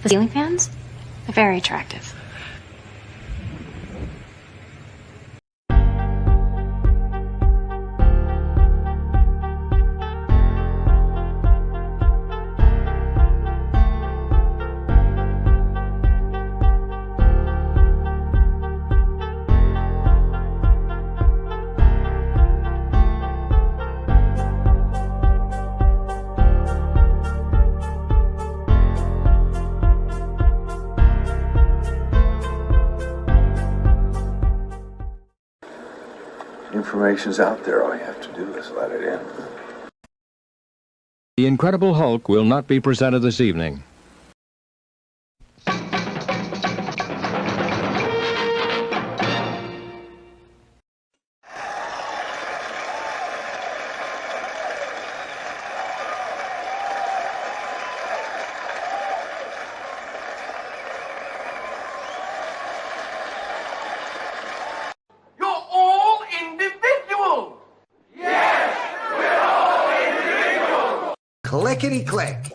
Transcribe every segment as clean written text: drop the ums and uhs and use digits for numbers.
The ceiling fans? They're very attractive. Information's out there. All you have to do is let it in. The Incredible Hulk will not be presented this evening. Clickety-click.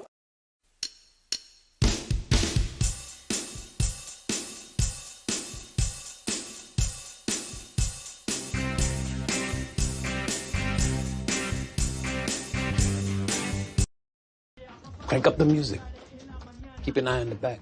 Crank up the music. Keep an eye on the back.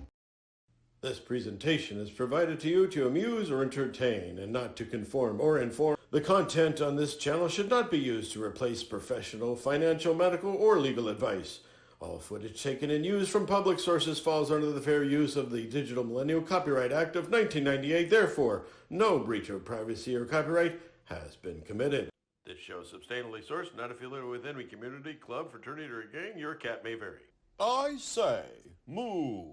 This presentation is provided to you to amuse or entertain and not to conform or inform. The content on this channel should not be used to replace professional, financial, medical, or legal advice. All footage taken and used from public sources falls under the fair use of the Digital Millennial Copyright Act of 1998. Therefore, no breach of privacy or copyright has been committed. This show is substantially sourced, not affiliated with any community, club, fraternity, or gang. Your cat may vary. I say, moo.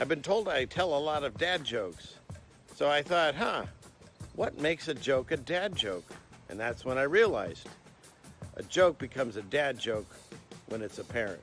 I've been told I tell a lot of dad jokes. So I thought, what makes a joke a dad joke? And that's when I realized a joke becomes a dad joke when it's apparent.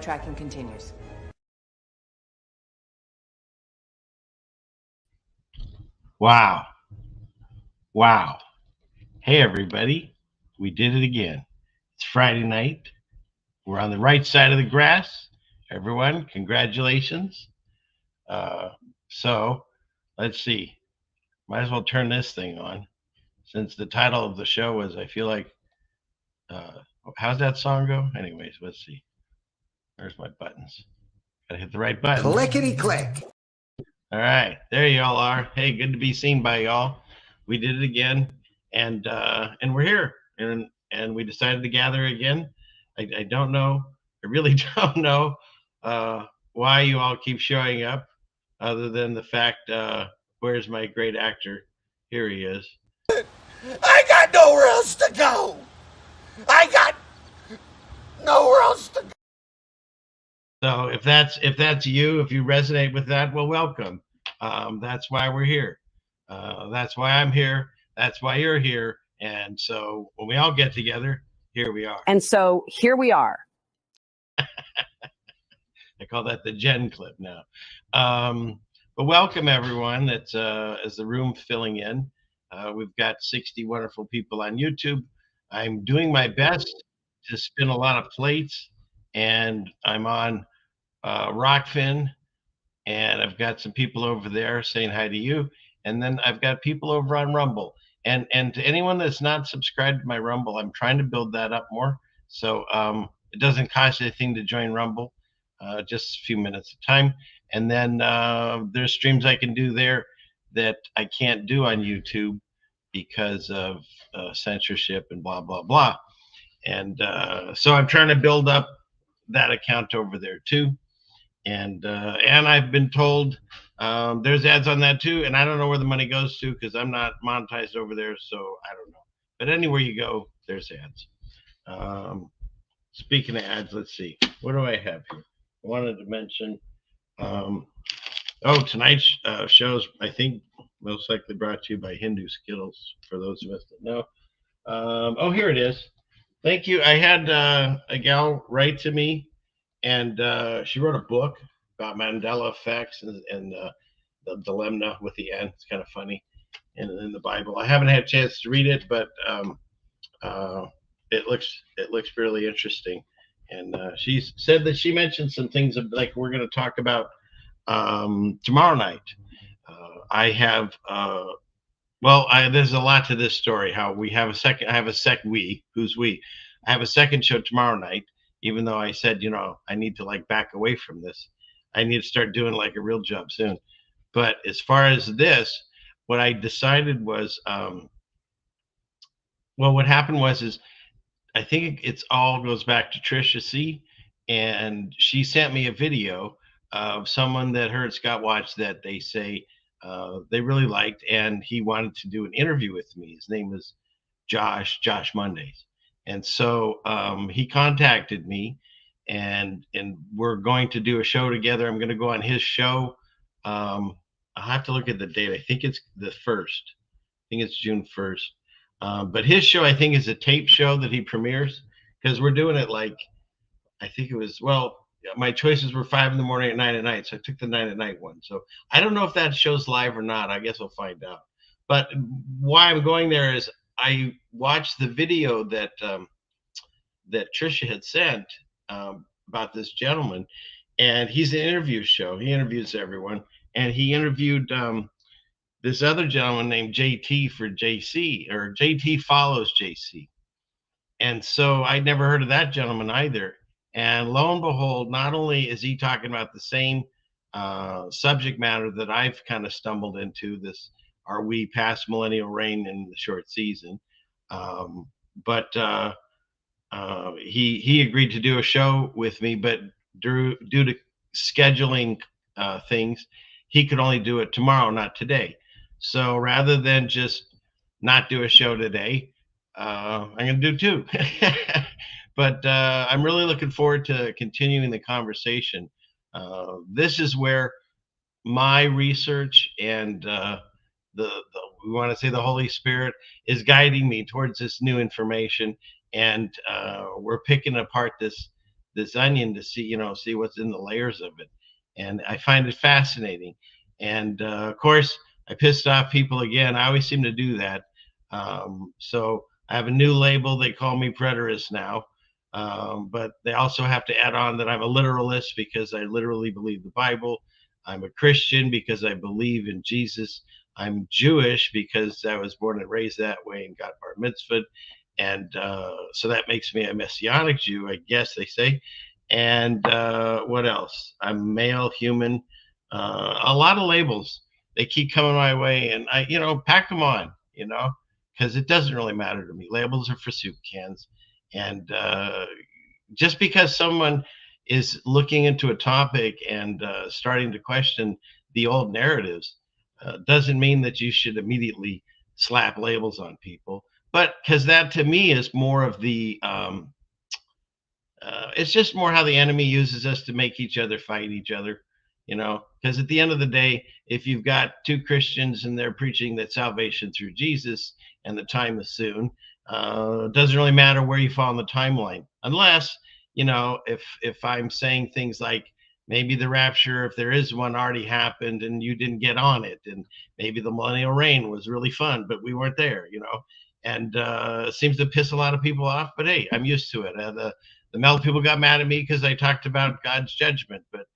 tracking continues. Wow. Wow. Hey, everybody. We did it again. It's Friday night. We're on the right side of the grass. Everyone, congratulations. So let's see. Might as well turn this thing on since the title of the show was, I feel like, how's that song go? Anyways, let's see. There's my buttons. Gotta hit the right button. Clickety click. All right, there you all are. Hey, good to be seen by y'all. We did it again, and we're here, and we decided to gather again. I don't know. I really don't know why you all keep showing up, other than the fact, where's my great actor? Here he is. I got nowhere else to go. I got nowhere else to go. So if that's you, if you resonate with that, well, welcome. That's why we're here. That's why I'm here. That's why you're here. And so when we all get together, here we are. And so here we are. I call that the Gen clip now. But welcome everyone. That's as the room filling in. We've got 60 wonderful people on YouTube. I'm doing my best to spin a lot of plates, and I'm on Rockfin, and I've got some people over there saying hi to you, and then I've got people over on Rumble. And to anyone that's not subscribed to my Rumble, I'm trying to build that up more. So it doesn't cost anything to join Rumble, just a few minutes of time. And then there's streams I can do there that I can't do on YouTube because of censorship and blah, blah, blah. And so I'm trying to build up that account over there too. And I've been told there's ads on that too, and I don't know where the money goes to because I'm not monetized over there, so I don't know. But anywhere you go, there's ads. Speaking of ads, let's see. What do I have here? I wanted to mention, tonight's show's, I think, most likely brought to you by Hindu Skittles, for those of us that know. Here it is. Thank you. I had a gal write to me, and she wrote a book about Mandela effects and the dilemma with the end. It's kind of funny in the Bible. I haven't had a chance to read it, but it looks fairly interesting. And she said that she mentioned some things like we're going to talk about tomorrow night. I have there's a lot to this story. How we have a second. I have a second. Who's we? I have a second show tomorrow night. Even though I said, I need to back away from this. I need to start doing a real job soon. But as far as this, what I decided was, what happened was I think it's all goes back to Trisha C. And she sent me a video of someone that heard Scott Watch that they say they really liked, and he wanted to do an interview with me. His name is Josh Mondays. And so he contacted me, and we're going to do a show together. I'm going to go on his show. I'll have to look at the date. I think it's the 1st. I think it's June 1st. But his show, I think, is a tape show that he premieres, because we're doing it I think it was, my choices were 5 in the morning and 9 at night. So I took the 9 at night one. So I don't know if that show's live or not. I guess we'll find out. But why I'm going there is I watched the video that Trisha had sent about this gentleman, and he's an interview show. He interviews everyone, and he interviewed this other gentleman named JT for JC, or JT follows JC. And so I'd never heard of that gentleman either. And lo and behold, not only is he talking about the same subject matter that I've kind of stumbled into, this are we past millennial reign in the short season, but he agreed to do a show with me, but due to scheduling things, he could only do it tomorrow, not today. So rather than just not do a show today, I'm going to do 2. But I'm really looking forward to continuing the conversation. This is where my research and we want to say the Holy Spirit is guiding me towards this new information, and we're picking apart this this onion to see what's in the layers of it. And I find it fascinating. And of course, I pissed off people again. I always seem to do that. So I have a new label. They call me preterist now. But they also have to add on that I'm a literalist because I literally believe the Bible. I'm a Christian because I believe in Jesus. I'm Jewish because I was born and raised that way and got bar mitzvahed. And so that makes me a Messianic Jew, I guess they say. And what else? I'm male, human, a lot of labels. They keep coming my way, and I, pack them on, because it doesn't really matter to me. Labels are for soup cans. And just because someone is looking into a topic and starting to question the old narratives doesn't mean that you should immediately slap labels on people. But because that to me is more of the, it's just more how the enemy uses us to make each other fight each other, because at the end of the day, if you've got two Christians and they're preaching that salvation through Jesus and the time is soon, it doesn't really matter where you fall on the timeline, unless, if I'm saying things like maybe the rapture, if there is one, already happened and you didn't get on it, and maybe the millennial reign was really fun, but we weren't there, and it seems to piss a lot of people off. But hey, I'm used to it. The Mel people got mad at me because I talked about God's judgment, but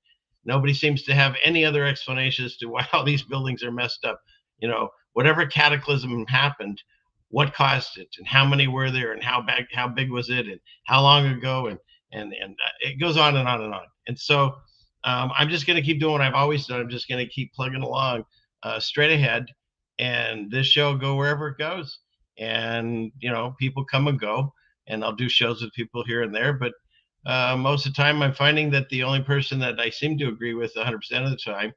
nobody seems to have any other explanation as to why all these buildings are messed up. Whatever cataclysm happened, what caused it, and how many were there, and how big was it, and how long ago, and it goes on and on and on. And so I'm just going to keep doing what I've always done. I'm just going to keep plugging along straight ahead, and this show will go wherever it goes. And people come and go, and I'll do shows with people here and there, but most of the time I'm finding that the only person that I seem to agree with 100% of the time,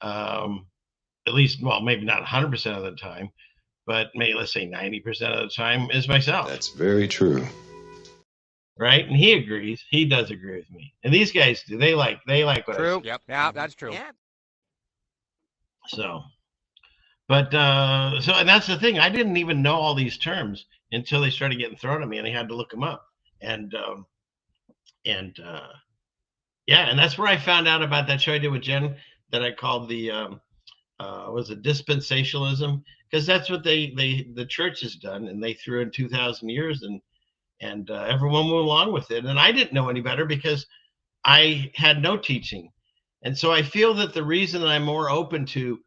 at least, well, maybe not 100% of the time, but maybe let's say 90% of the time, is myself. That's very true. Right? And he agrees. He does agree with me. And these guys do. They like what True. I say. Yep. Yeah, that's true. Yeah. So, but and that's the thing. I didn't even know all these terms until they started getting thrown at me, and I had to look them up. And yeah, and that's where I found out about that show I did with Jen that I called the was it dispensationalism, because that's what the church has done, and they threw in 2,000 years, and everyone went along with it, and I didn't know any better because I had no teaching. And so I feel that the reason that I'm more open to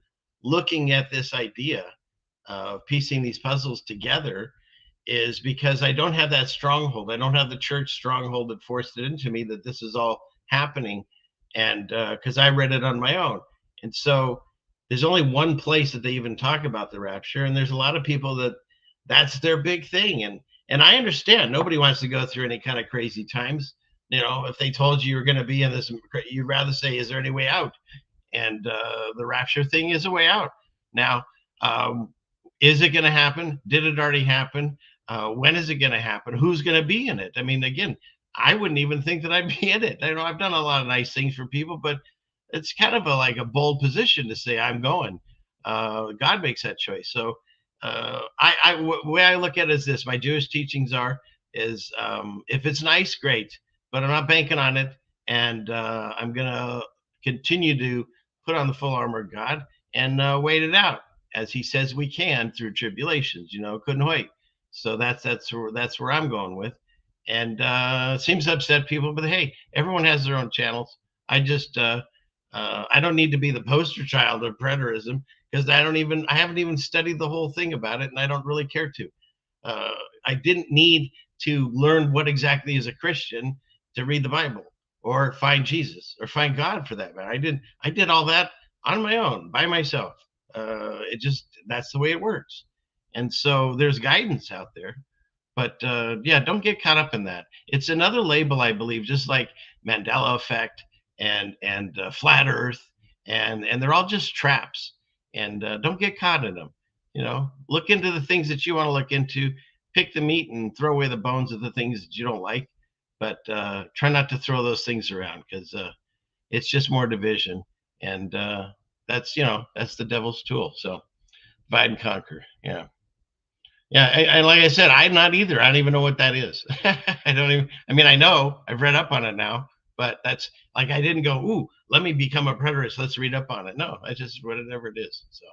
looking at this idea of piecing these puzzles together is because I don't have that stronghold. I don't have the church stronghold that forced it into me that this is all happening, and because I read it on my own. And so there's only one place that they even talk about the rapture, and there's a lot of people that's their big thing. And I understand nobody wants to go through any kind of crazy times. If they told you you're going to be in this, you'd rather say, is there any way out? And the rapture thing is a way out. Now, is it going to happen? Did it already happen? When is it going to happen? Who's going to be in it? I mean, again, I wouldn't even think that I'd be in it. I've done a lot of nice things for people, but it's kind of like a bold position to say I'm going. God makes that choice. So the way I look at it is this: my Jewish teachings is if it's nice, great, but I'm not banking on it, and I'm gonna continue to put on the full armor of God and wait it out as He says we can through tribulations. Couldn't wait. So that's where I'm going with, and it seems to upset people, but hey, everyone has their own channels. I just I don't need to be the poster child of preterism, because I haven't even studied the whole thing about it, and I don't really care to. I didn't need to learn what exactly is a Christian to read the Bible or find Jesus or find God, for that matter. I did all that on my own, by myself. That's the way it works. And so there's guidance out there, but yeah, don't get caught up in that. It's another label, I believe, just like Mandela effect and flat earth, and they're all just traps. And don't get caught in them. Look into the things that you want to look into, pick the meat and throw away the bones of the things that you don't like, but try not to throw those things around, because it's just more division, and that's the devil's tool. So divide and conquer. Yeah. Yeah, I like I said, I'm not either. I don't even know what that is. I don't even. I mean, I know I've read up on it now, but that's like I didn't go. Ooh, let me become a preterist. Let's read up on it. No, I just whatever it is. So,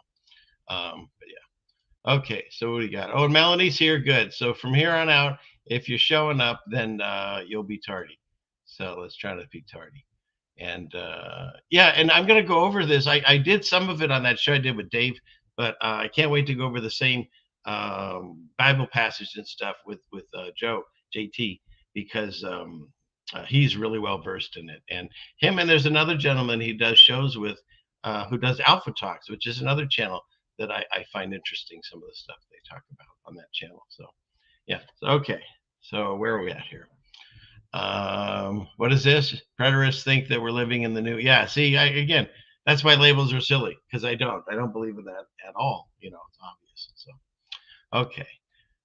but yeah. Okay, so what do we got? Oh, Melanie's here. Good. So from here on out, if you're showing up, then you'll be tardy. So let's try to be tardy. And yeah, and I'm gonna go over this. I did some of it on that show I did with Dave, but I can't wait to go over the same Bible passage and stuff with Joe JT because he's really well versed in it. And him and there's another gentleman he does shows with who does Alpha Talks, which is another channel that I find interesting. Some of the stuff they talk about on that channel. So yeah, so, okay. So where are we at here? What is this? Preterists think that we're living in the new. Yeah, see, again, that's why labels are silly because I don't believe in that at all. You know, it's obvious. So, okay.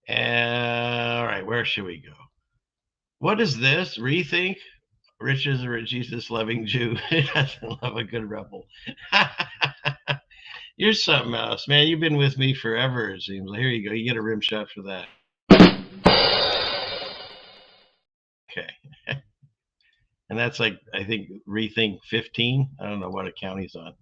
All right, where should we go? What is this? Rethink? Rich is a Jesus loving Jew. He doesn't love a good rebel. You're something else, man. You've been with me forever, it seems. Here you go. You get a rim shot for that. Okay. And that's like, I think, Rethink 15. I don't know what account he's on.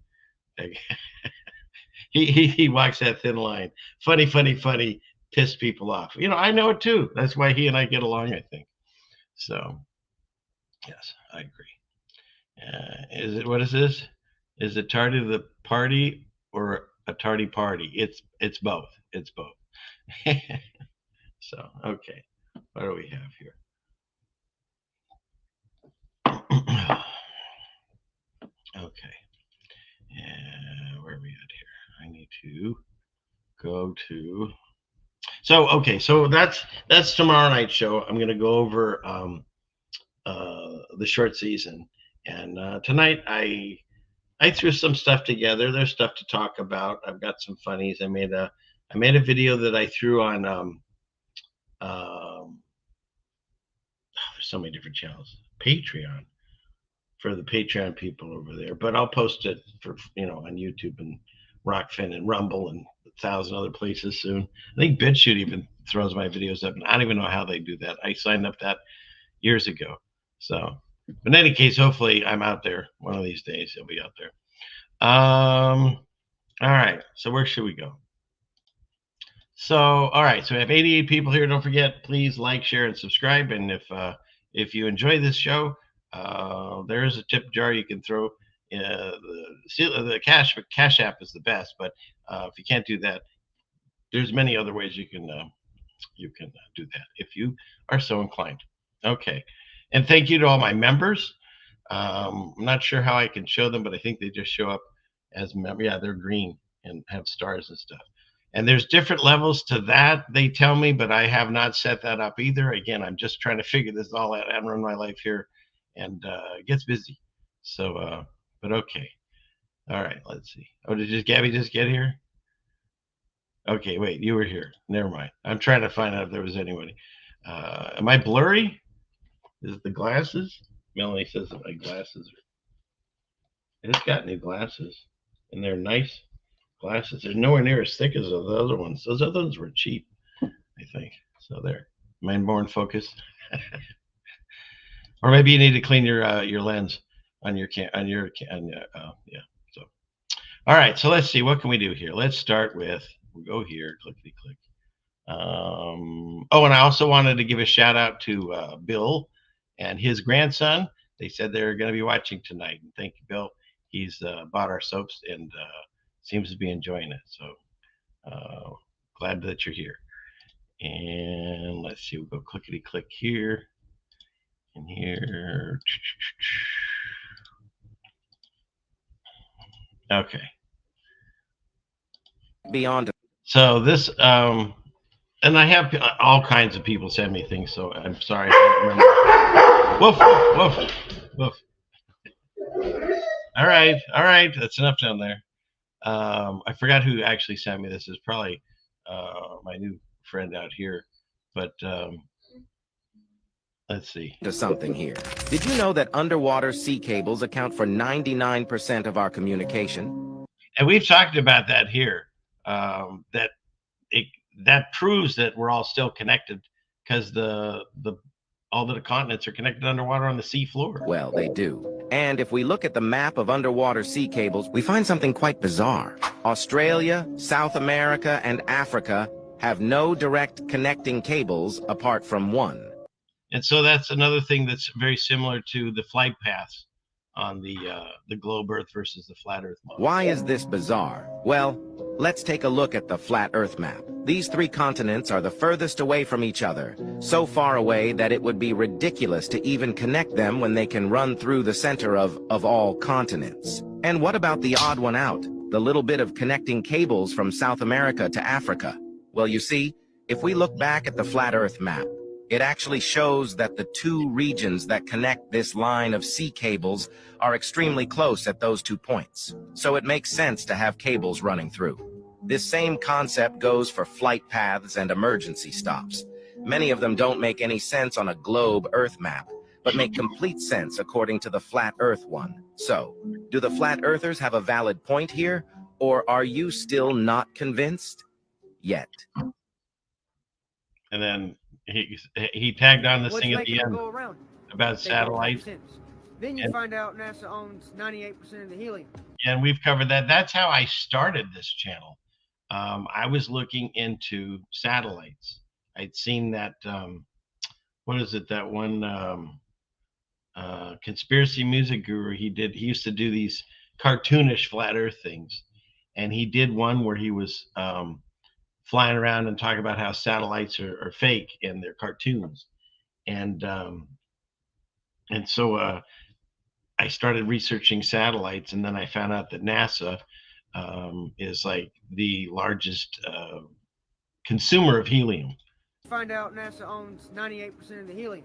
He walks that thin line. Funny, piss people off. You know, I know it too. That's why he and I get along, I think. So, yes, I agree. Is it, what is this? Is it tardy to the party or a tardy party? It's both. It's both. So, okay. What do we have here? Okay. Where are we at here? I need to go to. So okay, so that's tomorrow night's show. I'm gonna go over the short season, and tonight I threw some stuff together. There's stuff to talk about. I've got some funnies. I made a video that I threw on. There's so many different channels. Patreon. For the Patreon people over there, but I'll post it for on YouTube and Rockfin and Rumble and 1,000 other places soon. I think BitChute even throws my videos up, and I don't even know how they do that. I signed up that years ago. So, but in any case, hopefully I'm out there one of these days. I'll be out there. All right. So where should we go? So all right. So we have 88 people here. Don't forget, please like, share, and subscribe. And if you enjoy this show. There is a tip jar you can throw. The cash app is the best, but if you can't do that, there's many other ways you can do that if you are so inclined. Okay, and thank you to all my members. I'm not sure how I can show them, but I think they just show up as members. Yeah, they're green and have stars and stuff. And there's different levels to that, they tell me, but I have not set that up either. Again, I'm just trying to figure this all out and run my life here. And it gets busy. So, but okay. All right, let's see. Oh, did Gabby just get here? Okay, wait, you were here. Never mind. I'm trying to find out if there was anybody. Am I blurry? Is it the glasses? Melanie says that my glasses are. I just got new glasses, and they're nice glasses. They're nowhere near as thick as the other ones. Those other ones were cheap, I think. So there. Am I more in focus? Or maybe you need to clean your lens on your yeah. So, all right. So let's see. What can we do here? Let's start with. We'll go here. Clickety click. Oh, and I also wanted to give a shout out to Bill and his grandson. They said they're going to be watching tonight. And thank you, Bill. He's bought our soaps and seems to be enjoying it. So glad that you're here. And let's see. We'll go clickety click here. In here. Okay. Beyond. So this, and I have all kinds of people send me things, so I'm sorry. I don't remember. Woof. All right. That's enough down there. I forgot who actually sent me this. It's probably my new friend out here, but let's see. To something here. Did you know that underwater sea cables account for 99% of our communication? And we've talked about that here. That that proves that we're all still connected, because all the continents are connected underwater on the sea floor. Well, they do. And if we look at the map of underwater sea cables, we find something quite bizarre. Australia, South America, and Africa have no direct connecting cables apart from one. And so that's another thing that's very similar to the flight paths on the globe Earth versus the flat Earth model. Why is this bizarre? Well, let's take a look at the flat Earth map. These three continents are the furthest away from each other, so far away that it would be ridiculous to even connect them when they can run through the center of all continents. And what about the odd one out, the little bit of connecting cables from South America to Africa? Well, you see, if we look back at the flat Earth map, it actually shows that the two regions that connect this line of sea cables are extremely close at those 2 points. So it makes sense to have cables running through. This same concept goes for flight paths and emergency stops. Many of them don't make any sense on a globe Earth map, but make complete sense according to the flat Earth one. So, do the flat earthers have a valid point here, or are you still not convinced? Yet. And then he tagged on this thing at the end about satellites. Then you find out NASA owns 98% of the helium. And we've covered that. That's how I started this channel. I was looking into satellites. I'd seen that, what is it, that one conspiracy music guru, he used to do these cartoonish flat earth things. And he did one where he was flying around and talking about how satellites are fake and they're cartoons. And so I started researching satellites, and then I found out that NASA is like the largest consumer of helium. Find out NASA owns 98% of the helium.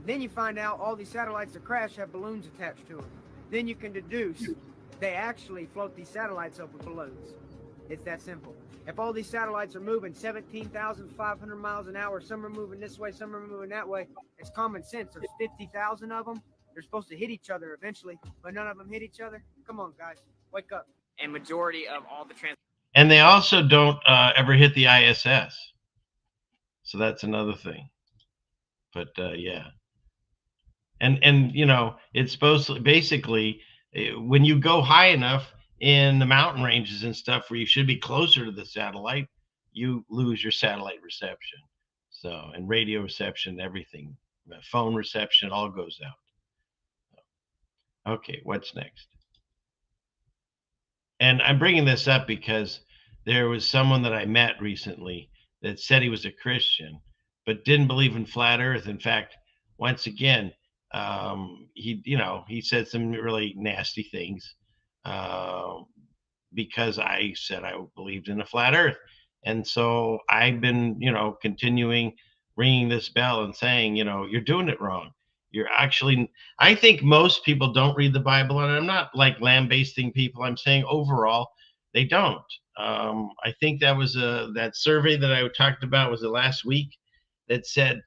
Then you find out all these satellites that crash have balloons attached to them. Then you can deduce they actually float these satellites up with balloons. It's that simple. If all these satellites are moving 17,500 miles an hour, some are moving this way, some are moving that way, it's common sense. There's 50,000 of them. They're supposed to hit each other eventually, but none of them hit each other. Come on, guys, wake up. And majority of all the and they also don't ever hit the ISS. So that's another thing. But yeah. And you know, it's supposed to basically, when you go high enough in the mountain ranges and stuff where you should be closer to the satellite, you lose your satellite reception. So, and radio reception, everything, phone reception, all goes out. Okay, what's next? And I'm bringing this up because there was someone that I met recently that said he was a Christian, but didn't believe in flat Earth. In fact, once again, he said some really nasty things because I said I believed in a flat Earth. And so I've been, continuing ringing this bell and saying, you're doing it wrong. You're actually, I think most people don't read the Bible, and I'm not like lambasting people. I'm saying overall, they don't. I think that was that survey that I talked about, was the last week, that said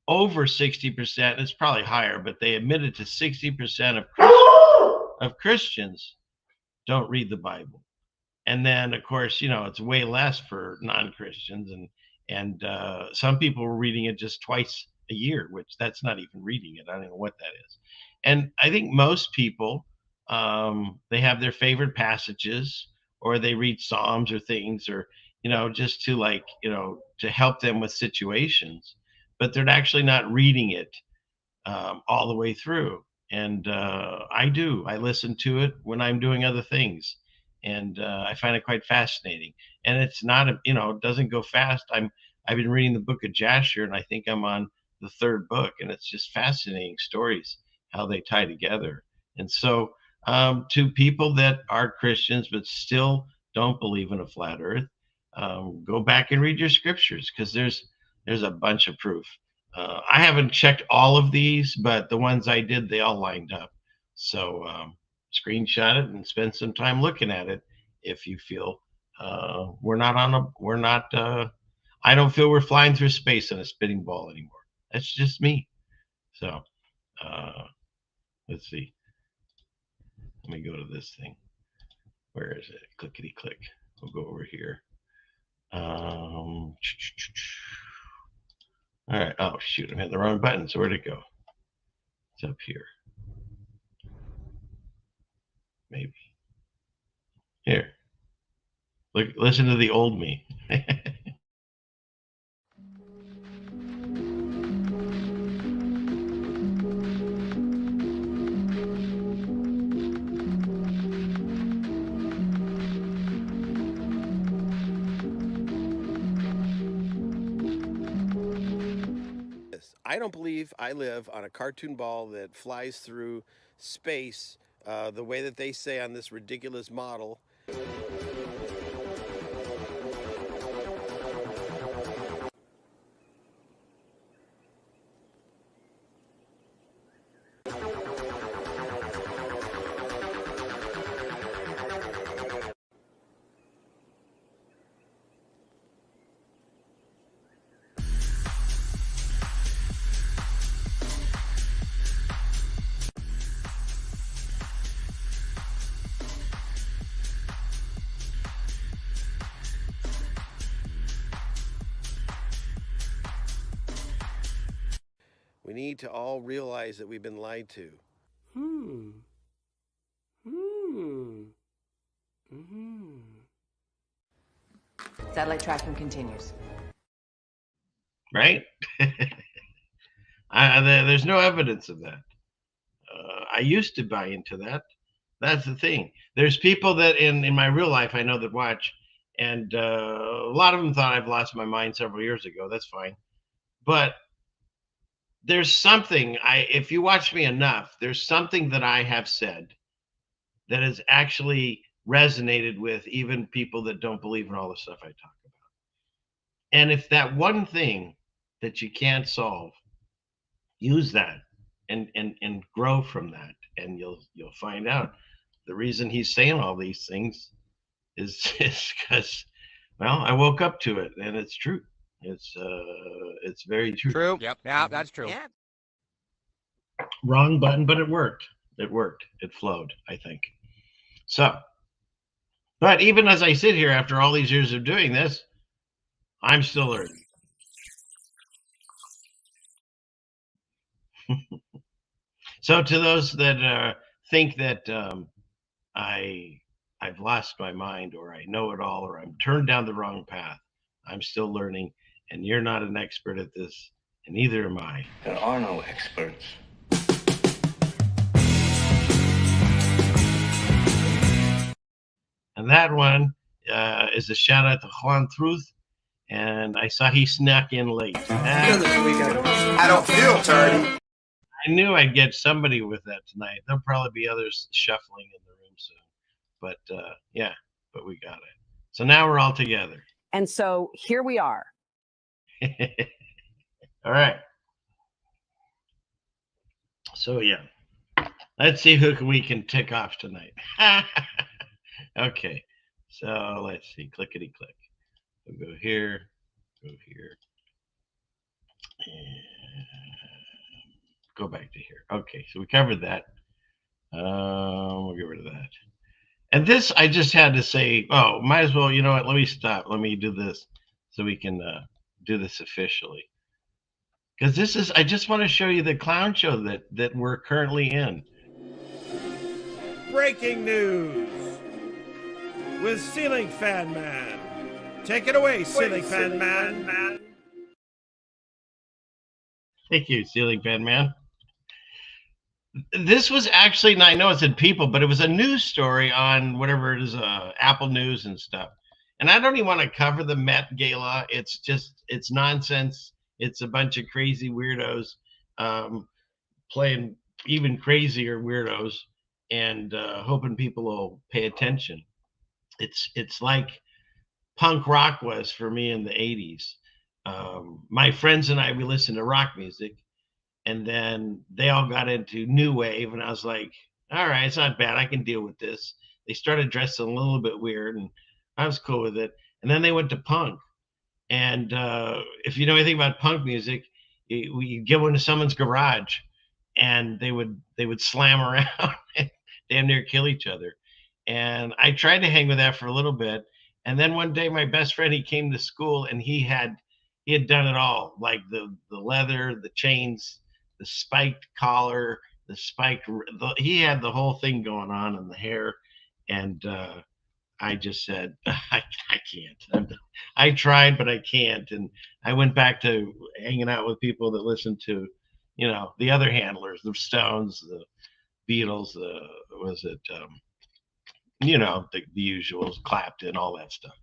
over 60%, it's probably higher, but they admitted to 60% of Christians don't read the Bible. And then, of course, it's way less for non-Christians, and some people were reading it just twice a year, which that's not even reading it. I don't know what that is. And I think most people, they have their favorite passages, or they read Psalms or things, or, just to to help them with situations, but they're actually not reading it all the way through. And I do. I listen to it when I'm doing other things, and I find it quite fascinating. And it's not, it doesn't go fast. I've been reading the book of Jasher, and I think I'm on the third book, and it's just fascinating stories, how they tie together. And so to people that are Christians but still don't believe in a flat earth, go back and read your scriptures, because there's a bunch of proof. I haven't checked all of these, but the ones I did, they all lined up. So screenshot it and spend some time looking at it if you feel I don't feel we're flying through space on a spinning ball anymore. That's just me. So let's see. Let me go to this thing. Where is it? Clickety click. We'll go over here. All right. Oh, shoot. I'm hitting the wrong button. So where'd it go? It's up here. Maybe. Here. Look, listen to the old me. I don't believe I live on a cartoon ball that flies through space the way that they say on this ridiculous model. We need to all realize that we've been lied to. Satellite tracking continues. Right? There's no evidence of that. I used to buy into that. That's the thing. There's people that in my real life I know that watch, and a lot of them thought I've lost my mind several years ago. That's fine. But there's something, if you watch me enough, there's something that I have said that has actually resonated with even people that don't believe in all the stuff I talk about. And if that one thing that you can't solve, use that and grow from that, and you'll find out the reason he's saying all these things is because, well, I woke up to it, and it's true. It's very true. True. Yep. Yeah, that's true. Yeah. Wrong button, but it worked. It worked. It flowed, I think. So, but even as I sit here after all these years of doing this, I'm still learning. So to those that think that I've lost my mind, or I know it all, or I'm turned down the wrong path, I'm still learning, and you're not an expert at this, and neither am I. There are no experts. And that one is a shout out to Juan Truth, and I saw he snuck in late. I don't feel tardy. I knew I'd get somebody with that tonight. There'll probably be others shuffling in the room soon. But yeah, but we got it. So now we're all together. And so here we are. All right. So yeah, let's see who we can tick off tonight. Okay, so let's see, clickety click. We'll go here, and go back to here. Okay, so we covered that. We'll get rid of that. And this, I just had to say, oh, might as well, you know what, let me stop. Let me do this so we can do this officially. Because this is, I just want to show you the clown show that we're currently in. Breaking news with Ceiling Fan Man. Take it away, Ceiling Fan Man. Thank you, Ceiling Fan Man. This was actually, and I know it's in People, but it was a news story on whatever it is, Apple News and stuff. And I don't even want to cover the Met Gala. It's just, it's nonsense. It's a bunch of crazy weirdos playing even crazier weirdos and hoping people will pay attention. It's like punk rock was for me in the 80s. My friends and I, we listened to rock music, and then they all got into new wave, and I was like, all right, it's not bad. I can deal with this. They started dressing a little bit weird, and I was cool with it. And then they went to punk. And if you know anything about punk music, you go into someone's garage, and they would slam around and damn near kill each other. And I tried to hang with that for a little bit, And then one day, my best friend, he came to school and he had done it all, like the leather, the chains, the spiked collar, the spiked. He had the whole thing going on in the hair, and I just said, I can't. I tried, but I can't. And I went back to hanging out with people that listened to, the other handlers, the Stones, the Beatles, the usuals, Clapton, all that stuff.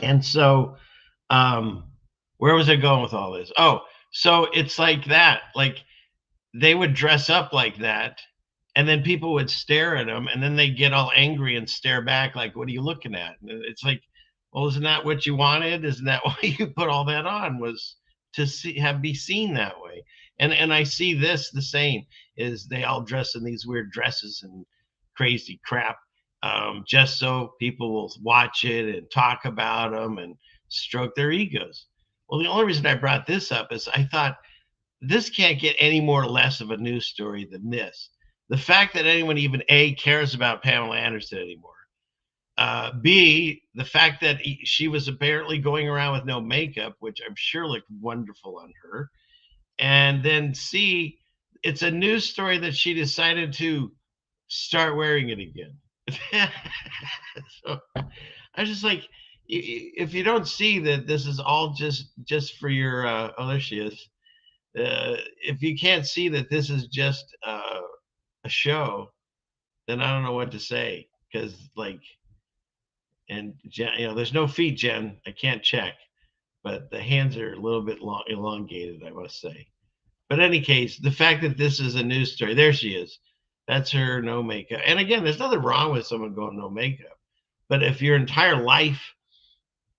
And so, where was I going with all this? Oh, so it's like that. Like they would dress up like that, and then people would stare at them, and then they get all angry and stare back like, what are you looking at? And it's like, well, isn't that what you wanted? Isn't that why you put all that on, was to be seen that way? And I see this the same, is they all dress in these weird dresses and crazy crap, just so people will watch it and talk about them and stroke their egos. Well, the only reason I brought this up is I thought this can't get any more or less of a news story than this. The fact that anyone even A, cares about Pamela Anderson anymore. B, the fact that she was apparently going around with no makeup, which I'm sure looked wonderful on her. And then C, it's a news story that she decided to start wearing it again. So I was just like, if you don't see that this is all just for your, oh, there she is. If you can't see that this is just a show, then I don't know what to say. Because and Jen, there's no feet, Jen. I can't check, but the hands are a little bit elongated, I must say. But in any case, the fact that this is a news story, there she is. That's her, no makeup. And again, there's nothing wrong with someone going no makeup. But if your entire life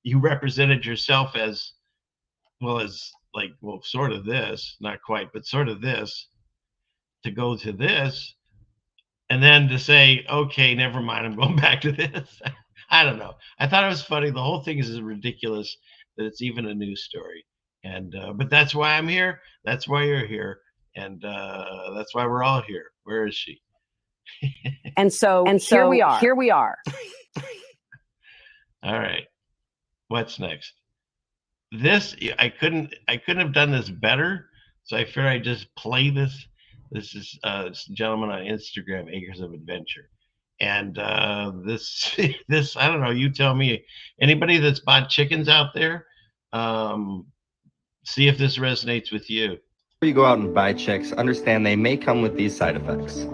you represented yourself as, sort of this, not quite, but sort of this, to go to this, and then to say, okay, never mind, I'm going back to this. I don't know. I thought it was funny. The whole thing is ridiculous that it's even a news story. And but that's why I'm here. That's why you're here. And that's why we're all here. Where is she? And so here we are. Here we are. All right. What's next? This I couldn't have done this better. So I figured I'd just play this. This is this gentleman on Instagram, Acres of Adventure. And this I don't know, you tell me. Anybody that's bought chickens out there, see if this resonates with you. Before you go out and buy chicks, understand they may come with these side effects.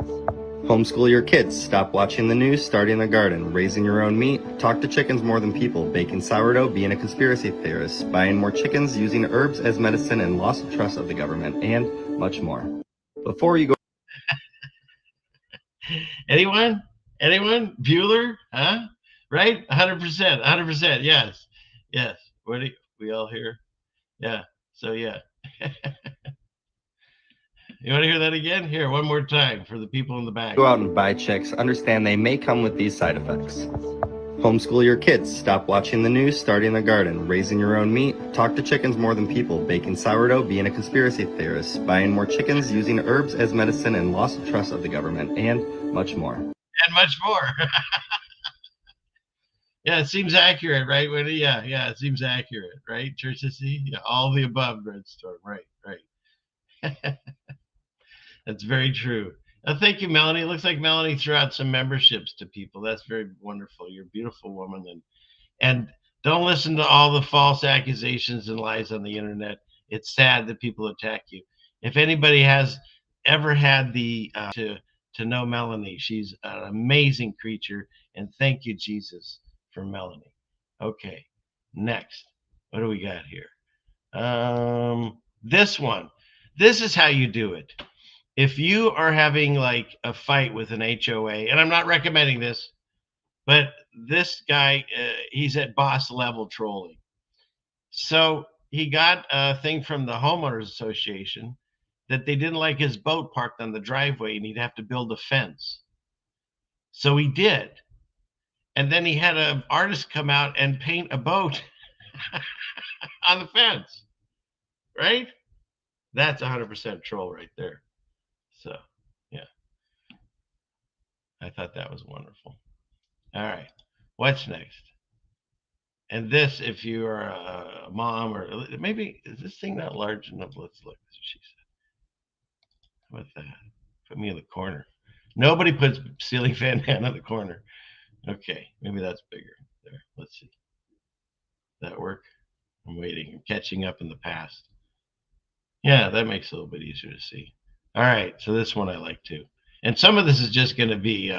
Homeschool your kids, stop watching the news, starting a garden, raising your own meat, talk to chickens more than people, baking sourdough, being a conspiracy theorist, buying more chickens, using herbs as medicine, and loss of trust of the government, and much more. Before you go... Anyone? Bueller? Huh? Right? 100%. 100%. Yes. What do we all hear? Yeah. So yeah. You want to hear that again? Here, one more time for the people in the back. Go out and buy chicks, understand they may come with these side effects. Homeschool your kids, stop watching the news, starting a garden, raising your own meat, talk to chickens more than people, baking sourdough, being a conspiracy theorist, buying more chickens, using herbs as medicine, and loss of trust of the government, and much more. And much more. Yeah, it seems accurate, right? Yeah, it seems accurate, right? Church of C? Yeah, all the above, Breadstorm. Right. That's very true. Thank you, Melanie. It looks like Melanie threw out some memberships to people. That's very wonderful. You're a beautiful woman. And don't listen to all the false accusations and lies on the internet. It's sad that people attack you. If anybody has ever had the to know Melanie, she's an amazing creature. And thank you, Jesus, for Melanie. Okay, next. What do we got here? This one. This is how you do it. If you are having like a fight with an HOA, and I'm not recommending this, but this guy, he's at boss level trolling. So he got a thing from the homeowners association that they didn't like his boat parked on the driveway and he'd have to build a fence. So he did. And then he had an artist come out and paint a boat on the fence, right? That's 100% troll right there. So, yeah, I thought that was wonderful. All right, what's next? And this, if you are a mom, or maybe, is this thing not large enough? Let's look. That's what she said. How about that? Put me in the corner. Nobody puts ceiling fan man in the corner. Okay, maybe that's bigger. There, let's see. That work? I'm waiting. I'm catching up in the past. Yeah, that makes it a little bit easier to see. All right, so this one I like too. And some of this is just going to be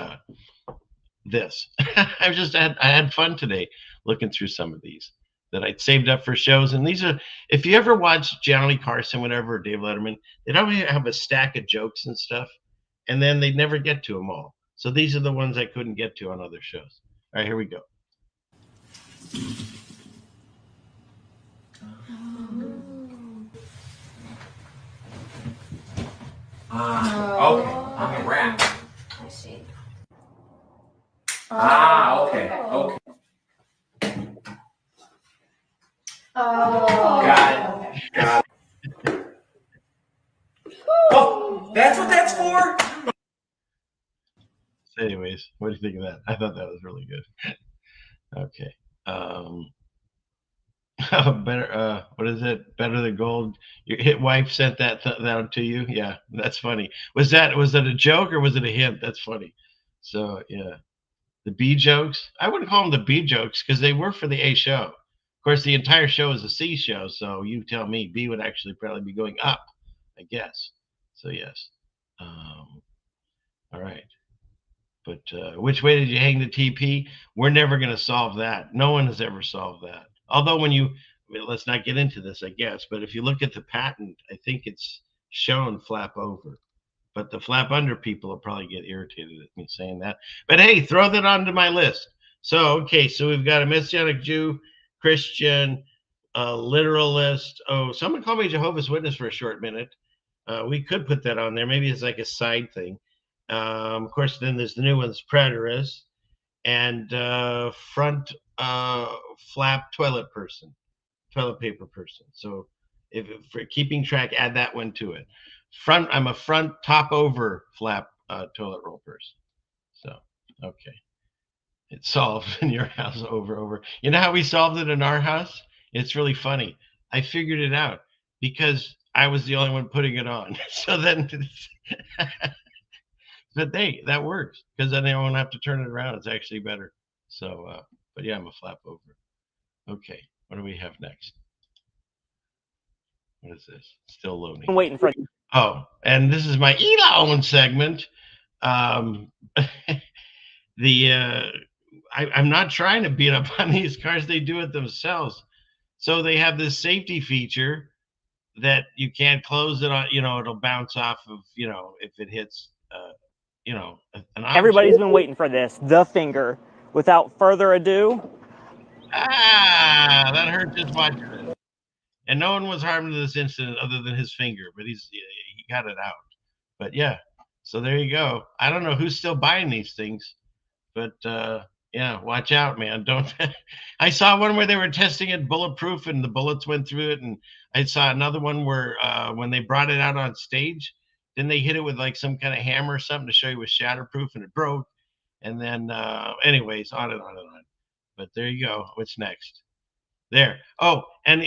this. I had fun today looking through some of these that I'd saved up for shows. And these are, if you ever watch Johnny Carson, whatever, or Dave Letterman, they'd always have a stack of jokes and stuff, and then they'd never get to them all. So these are the ones I couldn't get to on other shows. All right, here we go. Okay, I'm a rat. I see. Okay, okay. Got it. Oh, that's what that's for? So anyways, what do you think of that? I thought that was really good. Okay. Better, what is it? Better than gold. Your hit wife sent that down to you. Yeah, that's funny. Was that a joke or was it a hint? That's funny. So yeah, the B jokes. I wouldn't call them the B jokes because they were for the A show. Of course, the entire show is a C show, so you tell me. B would actually probably be going up, I guess. So yes. All right. But which way did you hang the TP? We're never going to solve that. No one has ever solved that. Although let's not get into this, I guess, but if you look at the patent, I think it's shown flap over. But the flap under people will probably get irritated at me saying that. But hey, throw that onto my list. So, okay, so we've got a Messianic Jew, Christian, literalist. Oh, someone called me Jehovah's Witness for a short minute. We could put that on there. Maybe it's like a side thing. Of course, then there's the new ones, preterist, and front flap toilet paper person. So if for keeping track, add that one to it. I'm a front top over flap toilet roll person. So, okay. It's solved in your house over. You know how we solved it in our house? It's really funny. I figured it out because I was the only one putting it on. So then, but that works because then I won't have to turn it around. It's actually better. So, but yeah, I'm a flap over. Okay, what do we have next? What is this? Still loading. I'm waiting for you. Oh, and this is my Elon segment. I'm not trying to beat up on these cars. They do it themselves. So they have this safety feature that you can't close it on. It'll bounce off of, if it hits, an object. Everybody's been waiting for this. The finger. Without further ado. That hurt just watching it. And no one was harmed in this incident other than his finger, but he got it out. But yeah, so there you go. I don't know who's still buying these things, but yeah, watch out, man. Don't. I saw one where they were testing it bulletproof and the bullets went through it, and I saw another one where when they brought it out on stage, then they hit it with like some kind of hammer or something to show you it was shatterproof, and it broke. And then, anyways, on and on and on. But there you go. What's next? There. Oh, and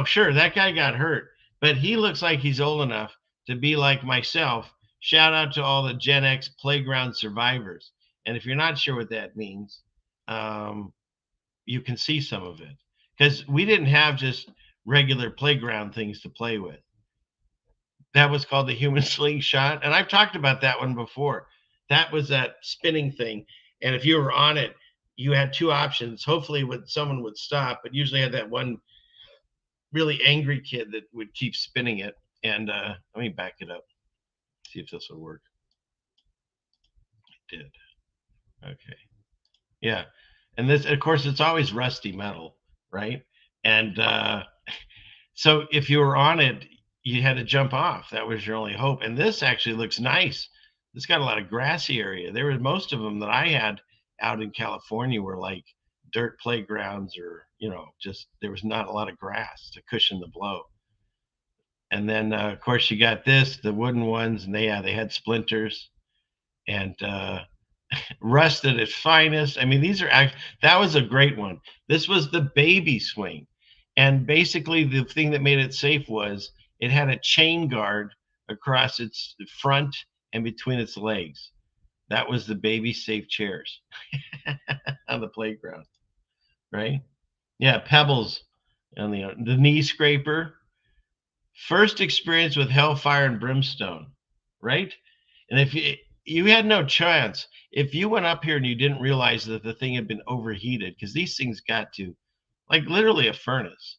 sure, that guy got hurt, but he looks like he's old enough to be like myself. Shout out to all the Gen X playground survivors. And if you're not sure what that means, you can see some of it because we didn't have just regular playground things to play with. That was called the human slingshot. And I've talked about that one before. That was that spinning thing. And if you were on it, you had two options. Hopefully someone would stop, but usually had that one really angry kid that would keep spinning it. And let me back it up, see if this will work. It did. Okay. Yeah. And this, of course, it's always rusty metal, right? And so if you were on it, you had to jump off. That was your only hope. And this actually looks nice. It's got a lot of grassy area. There were most of them that I had out in California were like dirt playgrounds or, just there was not a lot of grass to cushion the blow. And then, of course, you got the wooden ones, and they had splinters. And Rust at its finest. I mean, that was a great one. This was the baby swing. And basically the thing that made it safe was it had a chain guard across its front and between its legs. That was the baby safe chairs on the playground, right? Yeah, pebbles on the knee scraper. First experience with hellfire and brimstone, right? And if you had no chance, if you went up here and you didn't realize that the thing had been overheated, because these things got to, like literally a furnace,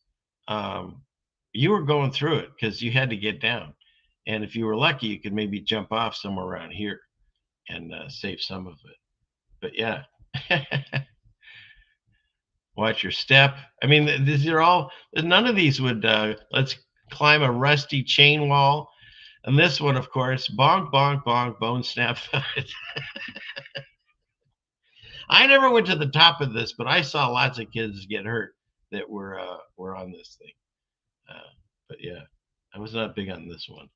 you were going through it because you had to get down. And if you were lucky, you could maybe jump off somewhere around here and save some of it. But yeah. Watch your step. I mean, these are all, none of these would, let's climb a rusty chain wall. And this one, of course, bonk, bonk, bonk, bone snap. I never went to the top of this, but I saw lots of kids get hurt that were on this thing. But yeah, I was not big on this one.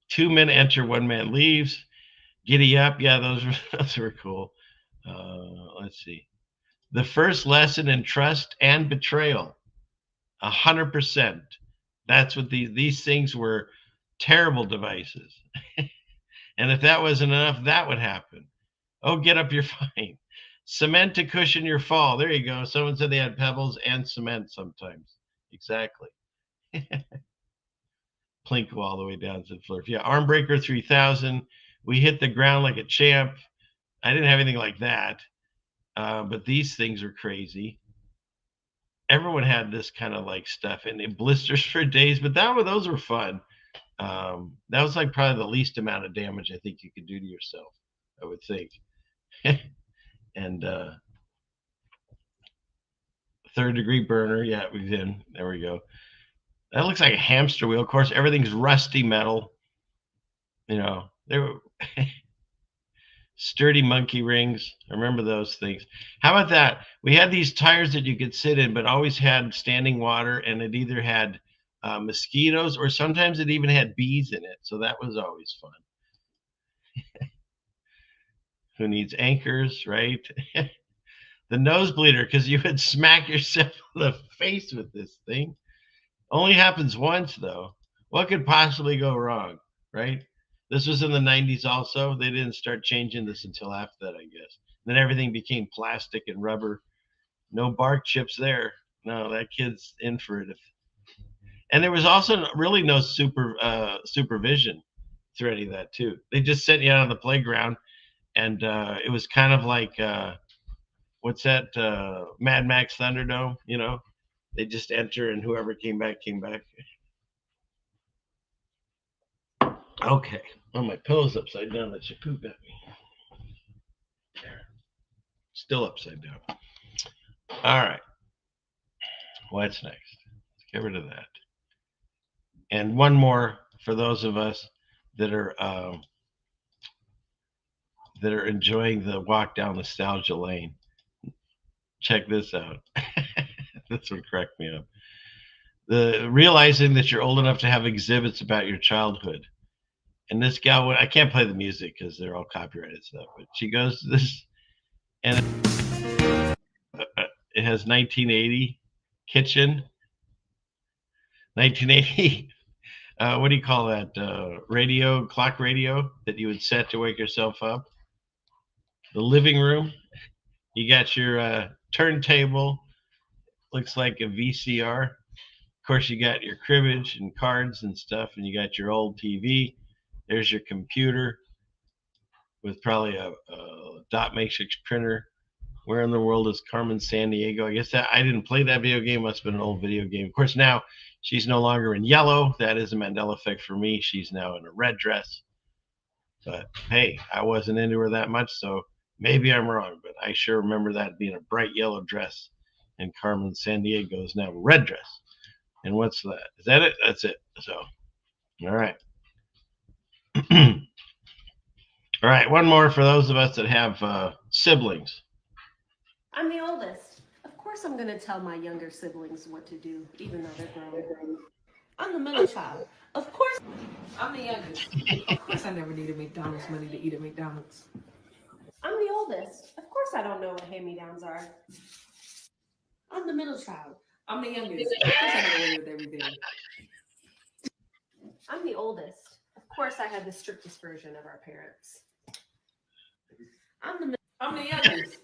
2 men enter, 1 man leaves. Giddy up. Yeah, those were cool. Let's see. The first lesson in trust and betrayal. 100%. That's what these things were. Terrible devices. And if that wasn't enough, that would happen. Oh, get up, you're fine. Cement to cushion your fall. There you go. Someone said they had pebbles and cement sometimes. Exactly. Plinko all the way down to the floor. Yeah, arm breaker 3000. We hit the ground like a champ. I didn't have anything like that. But these things are crazy. Everyone had this kind of like stuff and it blisters for days, but those were fun. That was like probably the least amount of damage I think you could do to yourself, I would think. And 3rd degree burner. Yeah, there we go. That looks like a hamster wheel. Of course, everything's rusty metal. You know, they were sturdy monkey rings. I remember those things. How about that? We had these tires that you could sit in, but always had standing water, and it either had mosquitoes or sometimes it even had bees in it. So that was always fun. Who needs anchors, right? The nose bleeder, because you would smack yourself in the face with this thing. Only happens once, though. What could possibly go wrong, right? This was in the 90s also. They didn't start changing this until after that, I guess. Then everything became plastic and rubber. No bark chips there. No, that kid's in for it. And there was also really no supervision through any of that, too. They just sent you out on the playground, and it was kind of like, what's that, Mad Max Thunderdome, you know? They just enter, and whoever came back, came back. Okay. Oh, my pillow's upside down. That should poop at me. There. Still upside down. All right. What's next? Let's get rid of that. And one more for those of us that are enjoying the walk down nostalgia lane. Check this out. This one cracked me up. The realizing that you're old enough to have exhibits about your childhood. And this gal, I can't play the music because they're all copyrighted stuff, but she goes to this, and it has 1980 kitchen, 1980. What do you call that? Radio, clock radio that you would set to wake yourself up. The living room. You got your turntable. Looks like a VCR. Of course, you got your cribbage and cards and stuff, and you got your old TV. There's your computer with probably a dot matrix printer. Where in the world is Carmen Sandiego? I guess that I didn't play that video game. Must have been an old video game. Of course, now she's no longer in yellow. That is a Mandela effect for me. She's now in a red dress. But hey, I wasn't into her that much, so maybe I'm wrong. But I sure remember that being a bright yellow dress. And Carmen Sandiego is now a red dress. And what's that? Is that it? That's it. So, all right. All right, one more for those of us that have siblings. I'm the oldest. Of course I'm going to tell my younger siblings what to do, even though they're grown. I'm the middle child. Of course. I'm the youngest. Of course I never needed McDonald's money to eat at McDonald's. I'm the oldest. Of course I don't know what hand-me-downs are. I'm the middle child. I'm the youngest. Of course I got away with everything. I'm the oldest. Of course I had the strictest version of our parents. I'm the youngest.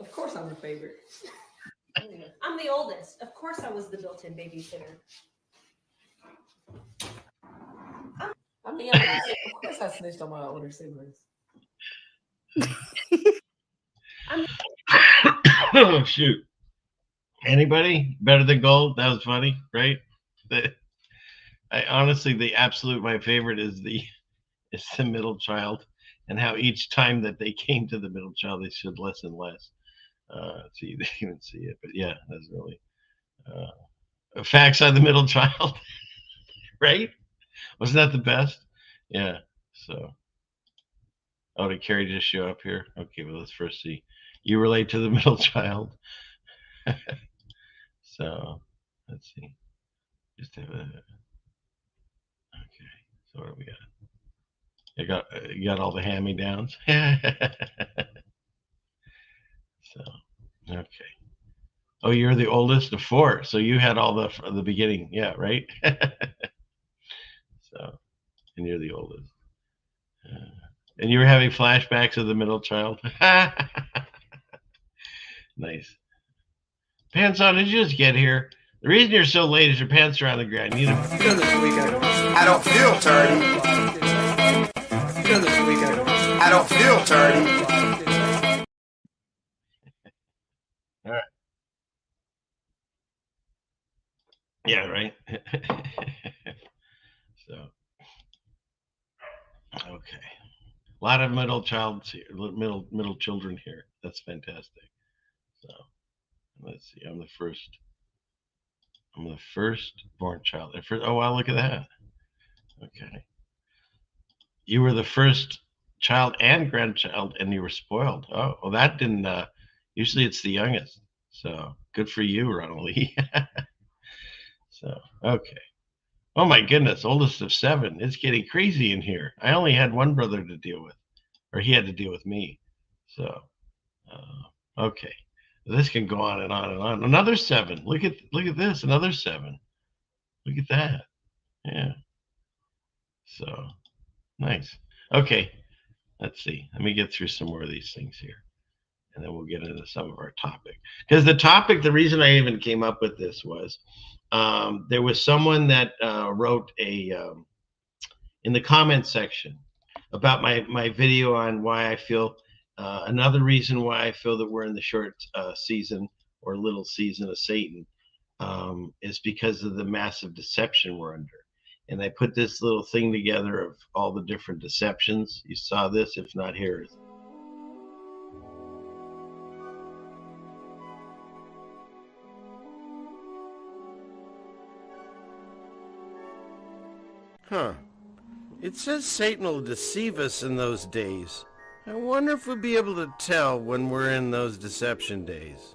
Of course I'm the favorite. I'm the oldest. Of course I was the built-in babysitter. I'm the youngest. Of course I snitched on my older siblings. Oh shoot! Anybody better than gold? That was funny, right? I honestly, the absolute my favorite is the middle child, and how each time that they came to the middle child, they should less and less. So you didn't even see it, but yeah, that's really facts on the middle child, right? Wasn't that the best? Yeah. So, oh, did Carrie just show up here? Okay, well, let's first see. You relate to the middle child. So, let's see. Just have a. Okay. So what do we got? You got all the hand-me-downs. So, okay. Oh, you're the oldest of four, so you had all the beginning. Yeah, right. So, and you're the oldest. And you were having flashbacks of the middle child. Nice. Pants on, did you just get here? The reason you're so late is your pants are on the ground. You know, I don't feel dirty. I don't feel dirty. All right. Yeah, right. So, okay. A lot of middle children here. That's fantastic. So, let's see. I'm the first born child. Oh wow, look at that. Okay. You were the first child and grandchild, and you were spoiled. Oh, well, that didn't. Usually, it's the youngest. So good for you, Ronald Lee. So okay. Oh my goodness, oldest of 7. It's getting crazy in here. I only had one brother to deal with, or he had to deal with me. So okay. This can go on and on and on. Another 7. Look at this. Another 7. Look at that. Yeah. So nice. Okay. Let's see. Let me get through some more of these things here, and then we'll get into some of our topic. Because the reason I even came up with this was there was someone that wrote in the comment section about my video on why I feel another reason why I feel that we're in the short season or little season of Satan is because of the massive deception we're under. And I put this little thing together of all the different deceptions. You saw this, if not, here it is. Huh. It says Satan will deceive us in those days. I wonder if we'll be able to tell when we're in those deception days.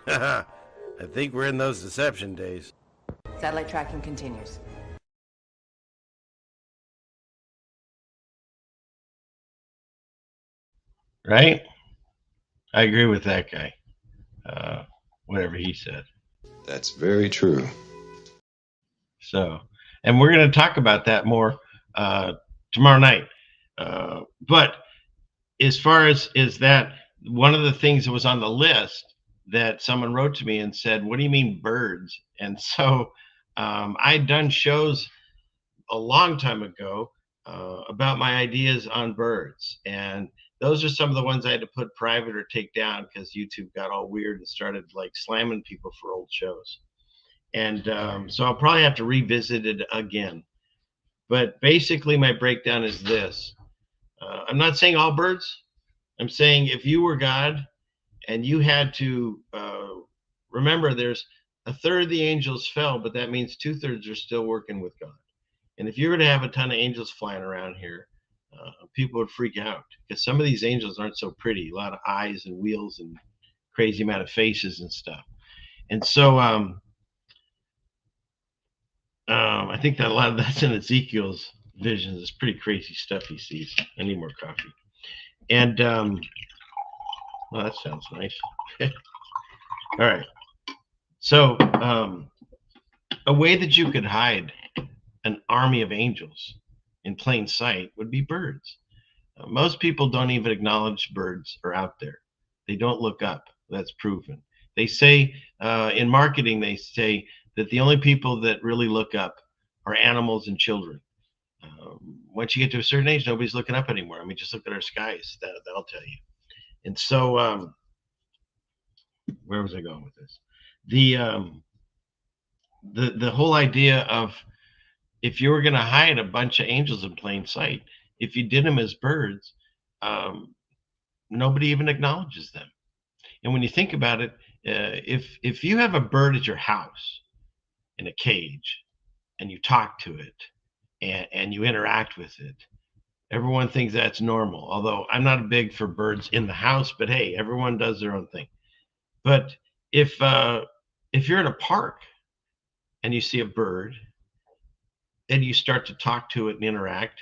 Haha, I think we're in those deception days. Satellite tracking continues. Right? I agree with that guy. Whatever he said. That's very true. So, and we're going to talk about that more tomorrow night. But as far as is that, one of the things that was on the list that someone wrote to me and said, what do you mean birds? And so I'd done shows a long time ago about my ideas on birds. And those are some of the ones I had to put private or take down because YouTube got all weird and started like slamming people for old shows. And so I'll probably have to revisit it again. But basically my breakdown is this. I'm not saying all birds. I'm saying if you were God and you had to remember, there's a third of the angels fell, but that means 2/3 are still working with God. And if you were to have a ton of angels flying around here, people would freak out because some of these angels aren't so pretty. A lot of eyes and wheels and crazy amount of faces and stuff. And so I think that a lot of that's in Ezekiel's visions. It's pretty crazy stuff he sees. I need more coffee. And well, that sounds nice. All right. So a way that you could hide an army of angels in plain sight would be birds. Most people don't even acknowledge birds are out there. They don't look up. That's proven. They say in marketing, they say that the only people that really look up are animals and children. Once you get to a certain age, nobody's looking up anymore. I mean, just look at our skies. That'll tell you. And so, where was I going with this? The whole idea of if you were going to hide a bunch of angels in plain sight, if you did them as birds, nobody even acknowledges them. And when you think about it, if you have a bird at your house in a cage and you talk to it and you interact with it, everyone thinks that's normal. Although I'm not big for birds in the house, but hey, everyone does their own thing. But if you're in a park and you see a bird and you start to talk to it and interact,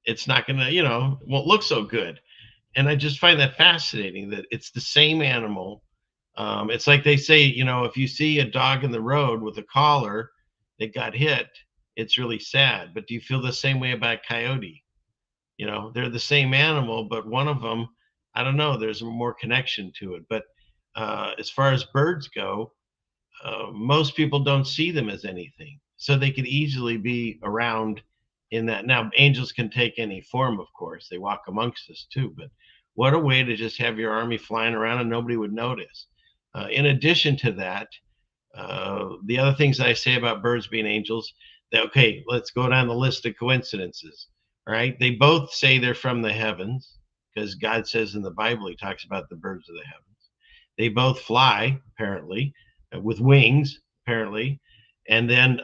it's not going to, won't look so good. And I just find that fascinating that it's the same animal. It's like they say, if you see a dog in the road with a collar that got hit, it's really sad. But do you feel the same way about coyote? They're the same animal, but one of them, I don't know, there's more connection to it. But as far as birds go, most people don't see them as anything. So they could easily be around in that. Now, angels can take any form, of course. They walk amongst us too. But what a way to just have your army flying around and nobody would notice. In addition to that, the other things I say about birds being angels, okay, let's go down the list of coincidences. All right. They both say they're from the heavens because God says in the Bible, he talks about the birds of the heavens. They both fly, apparently, with wings, apparently. And then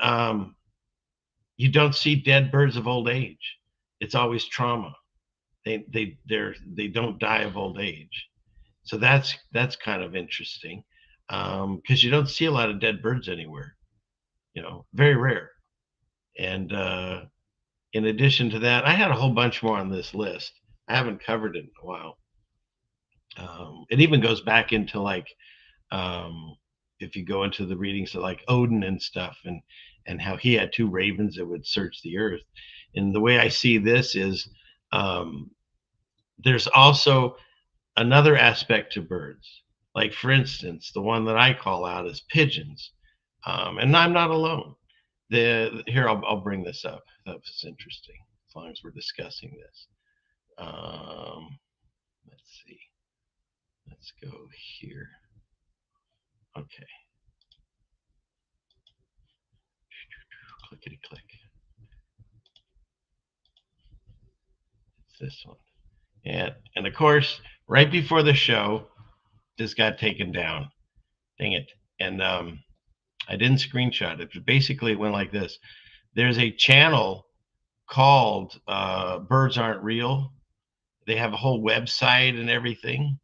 you don't see dead birds of old age. It's always trauma. They don't die of old age. So that's kind of interesting because you don't see a lot of dead birds anywhere. Very rare. And in addition to that, I had a whole bunch more on this list. I haven't covered it in a while. It even goes back into like if you go into the readings of like Odin and stuff and how he had 2 ravens that would search the earth. And the way I see this is there's also another aspect to birds. Like, for instance, the one that I call out is pigeons. And I'm not alone. Here, I'll bring this up. That was interesting, as long as we're discussing this. Let's see. Let's go here. Okay. Clickety click. It's this one. And of course, right before the show, this got taken down. Dang it. And I didn't screenshot it, but basically it went like this. There's a channel called Birds Aren't Real. They have a whole website and everything.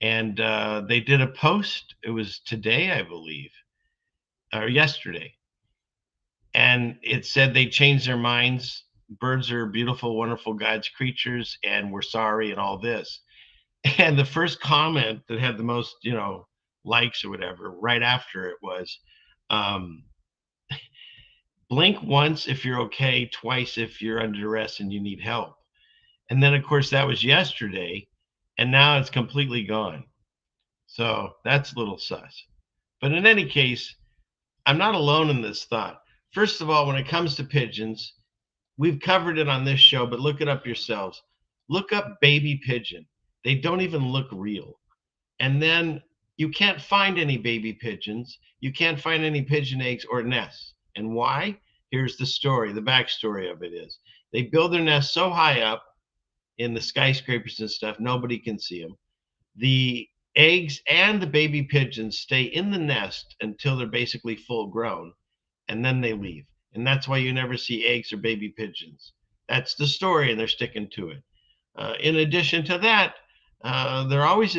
And they did a post. It was today, I believe, or yesterday. And it said they changed their minds. Birds are beautiful, wonderful God's creatures, and we're sorry and all this. And the first comment that had the most, likes or whatever right after it was, blink once if you're okay, twice if you're under duress and you need help. And then, of course, that was yesterday, and now it's completely gone. So that's a little sus. But in any case, I'm not alone in this thought. First of all, when it comes to pigeons, we've covered it on this show, but look it up yourselves. Look up baby pigeon. They don't even look real. And then you can't find any baby pigeons. You can't find any pigeon eggs or nests. And why? Here's the story. The backstory of it is they build their nests so high up in the skyscrapers and stuff, nobody can see them. The eggs and the baby pigeons stay in the nest until they're basically full grown, and then they leave. And that's why you never see eggs or baby pigeons. That's the story, and they're sticking to it. In addition to that, they're always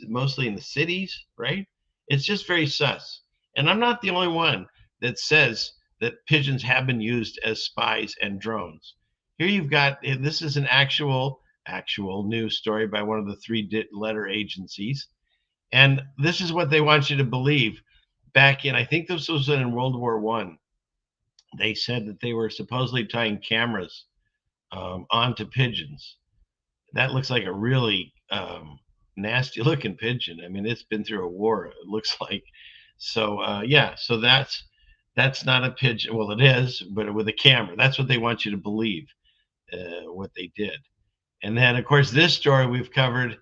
mostly in the cities, right? It's just very sus. And I'm not the only one that says that pigeons have been used as spies and drones. Here you've got, this is an actual news story by one of the 3-letter agencies. And this is what they want you to believe. Back in, I think this was in World War I, they said that they were supposedly tying cameras onto pigeons. That looks like a really nasty looking pigeon. I mean, it's been through a war, it looks like. So yeah, so that's not a pigeon. Well, it is, but with a camera. That's what they want you to believe, what they did. And then, of course, this story we've covered.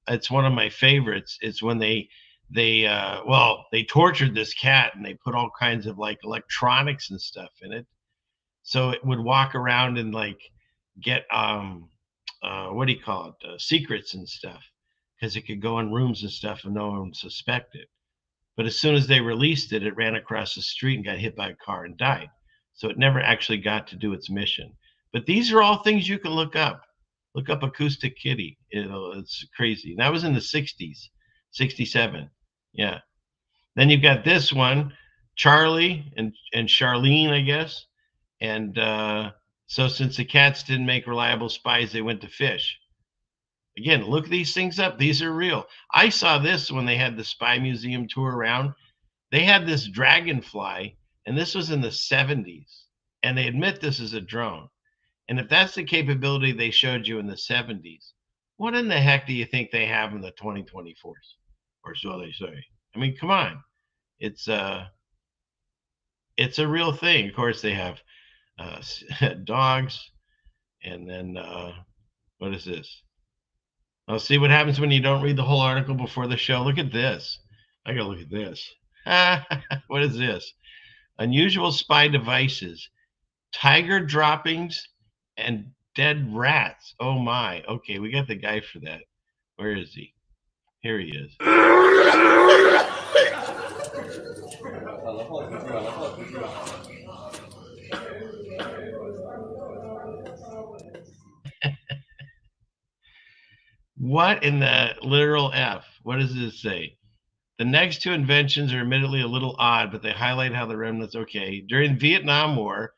It's one of my favorites. It's when they tortured this cat and they put all kinds of like electronics and stuff in it, so it would walk around and like get what do you call it, secrets and stuff, because it could go in rooms and stuff and no one would suspect it. But as soon as they released it, it ran across the street and got hit by a car and died. So it never actually got to do its mission. But these are all things you can look up. Look up acoustic kitty. It's crazy. And that was in the 60s, 67. Yeah. Then you've got this one, Charlie and Charlene, I guess. And so since the cats didn't make reliable spies, they went to fish. Again, look these things up. These are real. I saw this when they had the Spy Museum tour around. They had this dragonfly, and this was in the 70s. And they admit this is a drone. And if that's the capability they showed you in the 70s, what in the heck do you think they have in the 2024s? Or so they say. I mean, come on. It's a real thing. Of course, they have dogs. And then what is this? I'll see what happens when you don't read the whole article before the show. Look at this. I gotta look at this. What is this? Unusual spy devices, tiger droppings, and dead rats. Oh my. Okay, we got the guy for that. Where is he? Here he is. What in the literal F? What does this say? The next two inventions are admittedly a little odd, but they highlight how the remnants, okay. During Vietnam War,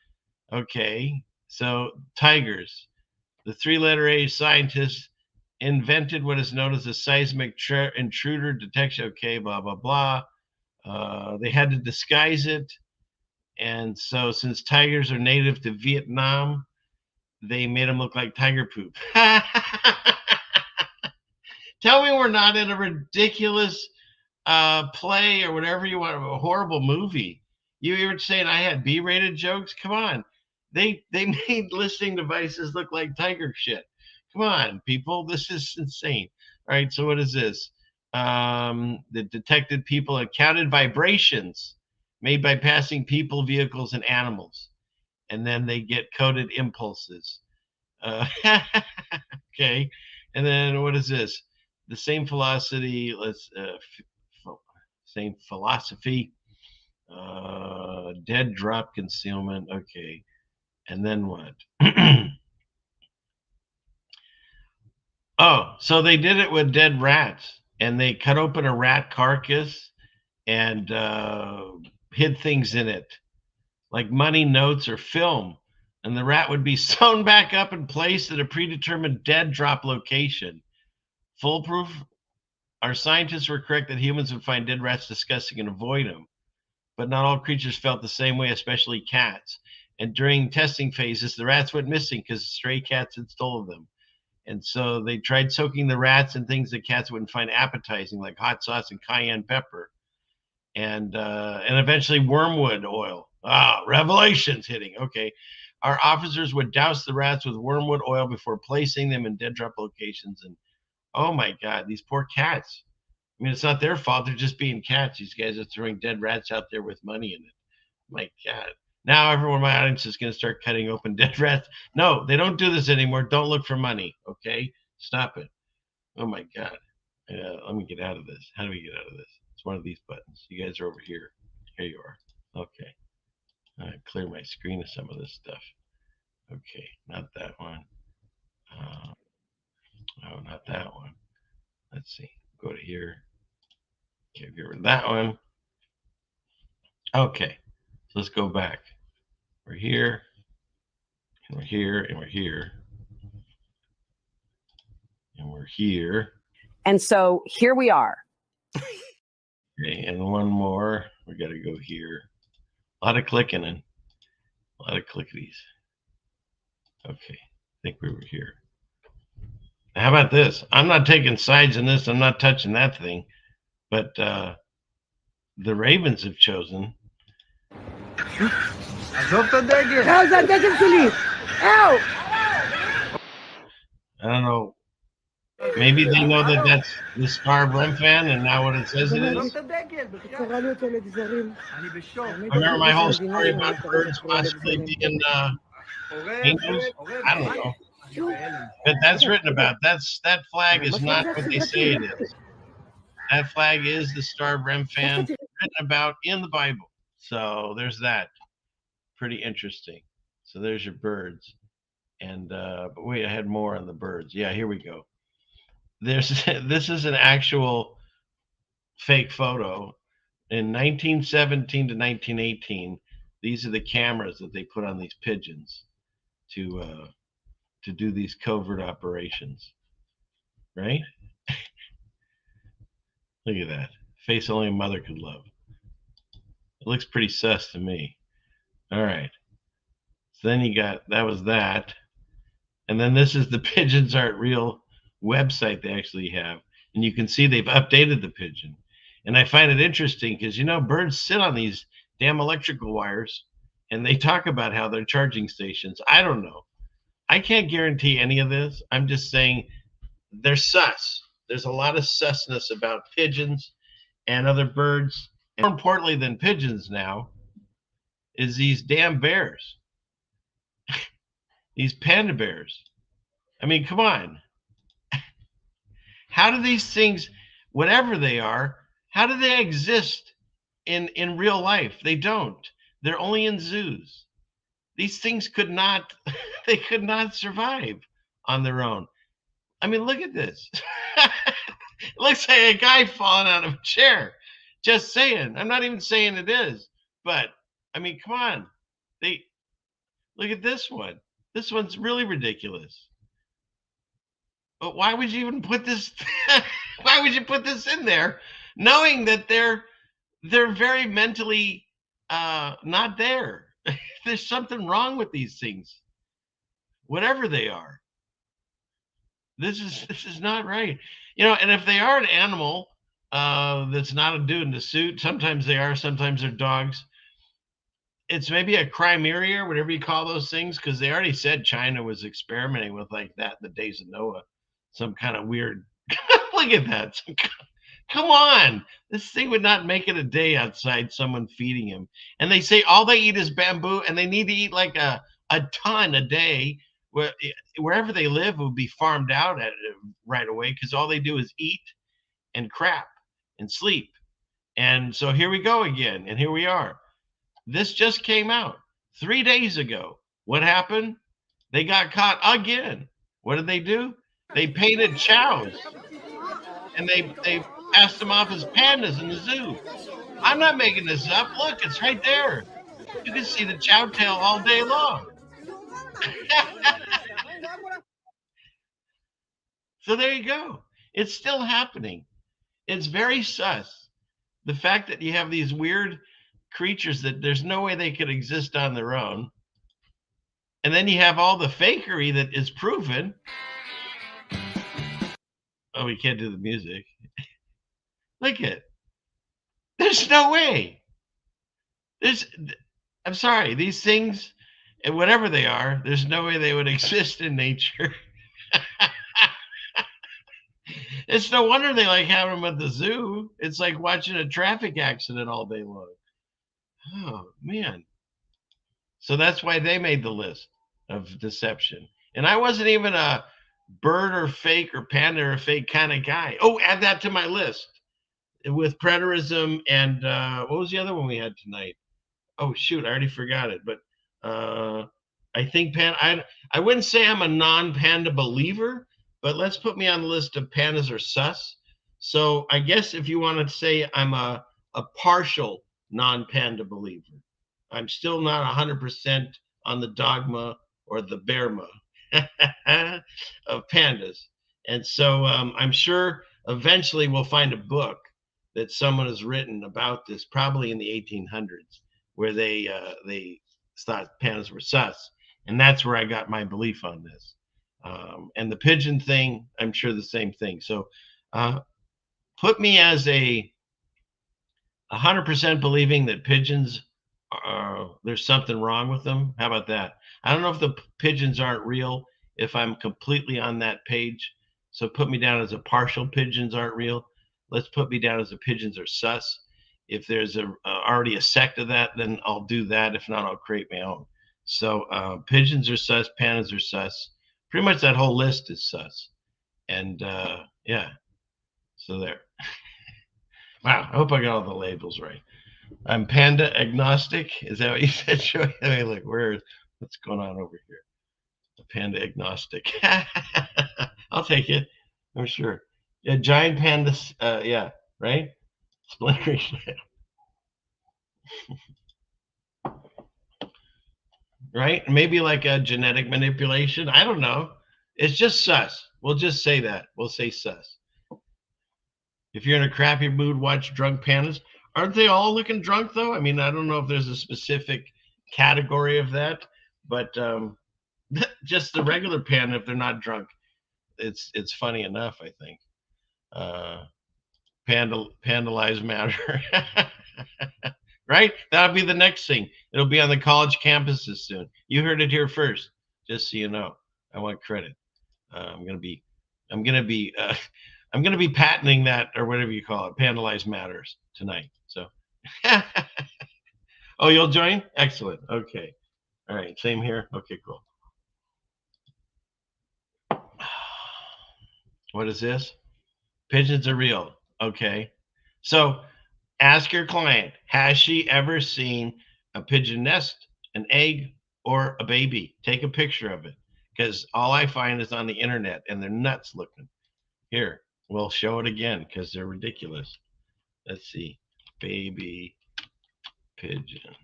okay, so tigers. The 3-letter A scientists invented what is known as a seismic intruder detection, okay, blah, blah, blah. They had to disguise it. And so since tigers are native to Vietnam, they made them look like tiger poop. Tell me we're not in a ridiculous play or whatever you want, a horrible movie. You were saying I had B-rated jokes? Come on. They made listening devices look like tiger shit. Come on, people. This is insane. All right, so what is this? The detected people and counted vibrations made by passing people, vehicles, and animals. And then they get coded impulses. Okay. And then what is this? The same philosophy, dead drop concealment. Okay. And then what? Oh, so they did it with dead rats, and they cut open a rat carcass and hid things in it, like money, notes, or film. And the rat would be sewn back up and placed at a predetermined dead drop location. Foolproof? Our scientists were correct that humans would find dead rats disgusting and avoid them. But not all creatures felt the same way, especially cats. And during testing phases, the rats went missing because stray cats had stolen them. And so they tried soaking the rats in things that cats wouldn't find appetizing, like hot sauce and cayenne pepper. And eventually wormwood oil. Revelations hitting. Okay. Our officers would douse the rats with wormwood oil before placing them in dead drop locations. And oh my God, these poor cats. I mean, it's not their fault. They're just being cats. These guys are throwing dead rats out there with money in it. My God. Now everyone in my audience is going to start cutting open dead rats. No, they don't do this anymore. Don't look for money. Okay? Stop it. Oh my God. Let me get out of this. How do we get out of this? It's one of these buttons. You guys are over here. Here you are. Okay. I clear my screen of some of this stuff. Okay. Not that one. Oh, not that one. Let's see. Go to here. Okay, get rid of that one. Okay. So let's go back. We're here. And we're here. And we're here. And we're here. And so here we are. Okay, and one more. We got to go here. A lot of clicking and a lot of clickities. Okay, I think we were here. Now, how about this? I'm not taking sides in this. I'm not touching that thing. But the Ravens have chosen. I don't know. Maybe they know that that's the Star Brim fan, and now what it says it is. Remember my whole story about birds possibly being angels? I don't know. But that's written about. That flag is not what they say it is. That flag is the Star Brim fan written about in the Bible. So there's that. Pretty interesting. So there's your birds. And but wait, I had more on the birds. Yeah, here we go. This is an actual fake photo. In 1917 to 1918, these are the cameras that they put on these pigeons to do these covert operations. Right? Look at that. Face only a mother could love. It looks pretty sus to me. All right. So then you got, that was that. And then this is the Pigeons Aren't Real website they actually have. And you can see they've updated the pigeon. And I find it interesting because, you know, birds sit on these damn electrical wires and they talk about how they're charging stations. I don't know. I can't guarantee any of this. I'm just saying they're sus. There's a lot of susness about pigeons and other birds. And more importantly than pigeons now is these damn bears. These panda bears. I mean, come on. How do these things, whatever they are, how do they exist in real life? They don't. They're only in zoos. These things could not, they could not survive on their own. I mean, look at this. It looks like a guy falling out of a chair. Just saying. I'm not even saying it is. But, I mean, come on. Look at this one. This one's really ridiculous. But why would you even put this? Why would you put this in there, knowing that they're very mentally not there? There's something wrong with these things, whatever they are. This is not right, you know. And if they are an animal that's not a dude in a suit, sometimes they are, sometimes they're dogs. It's maybe a crime area, whatever you call those things, because they already said China was experimenting with like that in the days of Noah. Some kind of weird. Look at that. Come on. This thing would not make it a day outside someone feeding him. And they say all they eat is bamboo, and they need to eat like a ton a day. Wherever they live would be farmed out right away because all they do is eat and crap and sleep. And so here we go again. And here we are. This just came out 3 days ago. What happened? They got caught again. What did they do? They painted chows and they passed them off as pandas in the zoo. I'm not making this up. Look, it's right there. You can see the chow tail all day long. So there you go. It's still happening. It's very sus. The fact that you have these weird creatures that there's no way they could exist on their own. And then you have all the fakery that is proven. Oh, we can't do the music. Look at it. There's no way. I'm sorry, these things, and whatever they are, there's no way they would exist in nature. It's no wonder they like having them at the zoo. It's like watching a traffic accident all day long. Oh, man. So that's why they made the list of deception. And I wasn't even a bird or fake or panda or fake kind of guy. Oh, add that to my list with preterism and what was the other one we had tonight? Oh, shoot, I already forgot it. But I think Panda, I wouldn't say I'm a non-panda believer, but let's put me on the list of pandas are sus. So I guess if you want to say I'm a partial non-panda believer, I'm still not 100% on the dogma or the bearma of pandas. And so I'm sure eventually we'll find a book that someone has written about this, probably in the 1800s, where they thought pandas were sus. And that's where I got my belief on this. And the pigeon thing, I'm sure the same thing. So put me as a 100% believing that pigeons, there's something wrong with them. How about that? I don't know if the pigeons aren't real, if I'm completely on that page. So put me down as a partial pigeons aren't real. Let's put me down as the pigeons are sus. If there's already a sect of that, then I'll do that. If not, I'll create my own. So pigeons are sus, pandas are sus. Pretty much that whole list is sus. And yeah, so there. Wow, I hope I got all the labels right. I'm panda agnostic. Is that what you said, Joey? I mean, look, what's going on over here? The panda agnostic. I'll take it. I'm sure. Yeah, giant pandas. Yeah, right? Splintery. Right? Maybe like a genetic manipulation. I don't know. It's just sus. We'll just say that. We'll say sus. If you're in a crappy mood, watch drunk pandas. Aren't they all looking drunk, though? I mean, I don't know if there's a specific category of that, but just the regular panda, if they're not drunk, it's funny enough, I think. Panda lives matter. Right? That'll be the next thing. It'll be on the college campuses soon. You heard it here first, just so you know. I want credit. I'm gonna be patenting that, or whatever you call it. Panda lives matters tonight. So, oh, you'll join? Excellent. Okay. All right. Same here. Okay. Cool. What is this? Pigeons are real. Okay. So ask your client, has she ever seen a pigeon nest, an egg, or a baby? Take a picture of it, because all I find is on the internet, and they're nuts looking. Here, we'll show it again because they're ridiculous. Let's see. Baby pigeon.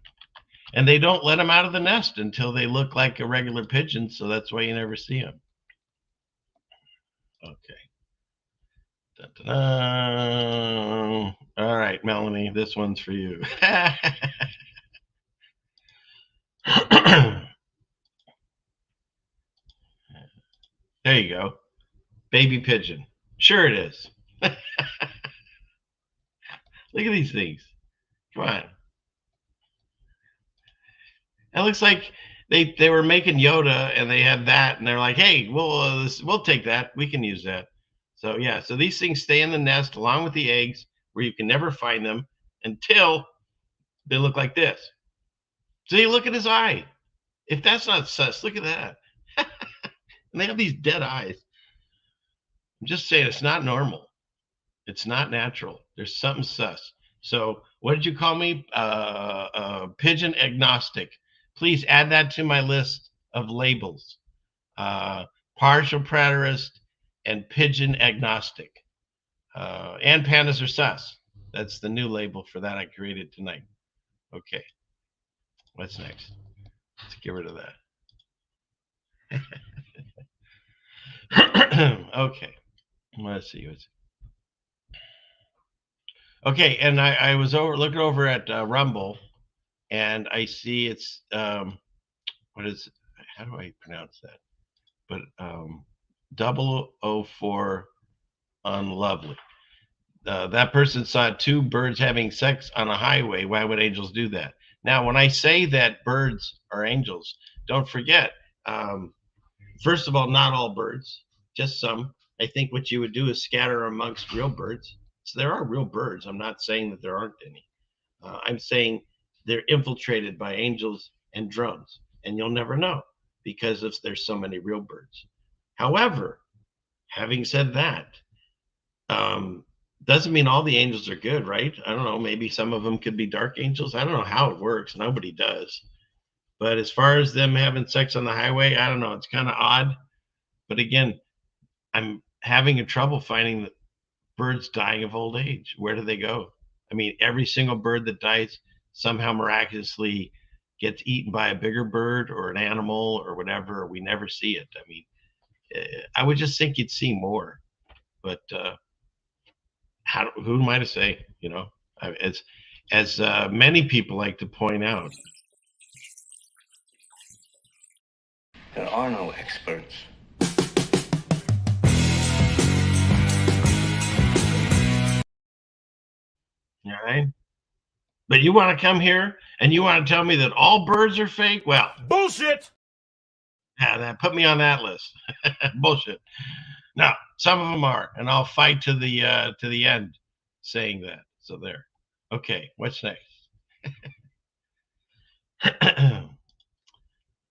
And they don't let them out of the nest until they look like a regular pigeon, so that's why you never see them. Okay. Dun-dun-dun. All right, Melanie, this one's for you. There you go. Baby pigeon. Sure it is. Look at these things. Come on. It looks like they were making Yoda, and they had that, and they're like, hey, we'll take that. We can use that. So yeah, so these things stay in the nest along with the eggs, where you can never find them until they look like this. So you look at his eye. If that's not sus, look at that. And they have these dead eyes. I'm just saying, it's not normal. It's not natural. There's something sus. So what did you call me? Pigeon agnostic. Please add that to my list of labels. Partial preterist and pigeon agnostic. And pandas are sus. That's the new label for that I created tonight. Okay. What's next? Let's get rid of that. Okay. Let's see. Okay, and I was looking over at Rumble, and I see it's what is, how do I pronounce that? But 004 unlovely. That person saw two birds having sex on a highway. Why would angels do that? Now, when I say that birds are angels, don't forget, first of all, not all birds, just some. I think what you would do is scatter amongst real birds. So there are real birds. I'm not saying that there aren't any. I'm saying they're infiltrated by angels and drones, and you'll never know because there's so many real birds. However, having said that, doesn't mean all the angels are good, right? I don't know. Maybe some of them could be dark angels. I don't know how it works. Nobody does. But as far as them having sex on the highway, I don't know. It's kind of odd. But again, I'm having a trouble finding birds dying of old age. Where do they go? I mean, every single bird that dies somehow miraculously gets eaten by a bigger bird or an animal or whatever. We never see it. I mean, I would just think you'd see more. But who am I to say? You know, as many people like to point out, There are no experts. all right? But you want to come here and you want to tell me that all birds are fake? Well, Bullshit! yeah, that put me on that list. Bullshit. No, some of them are, and I'll fight to the end saying that. So there. Okay, what's next?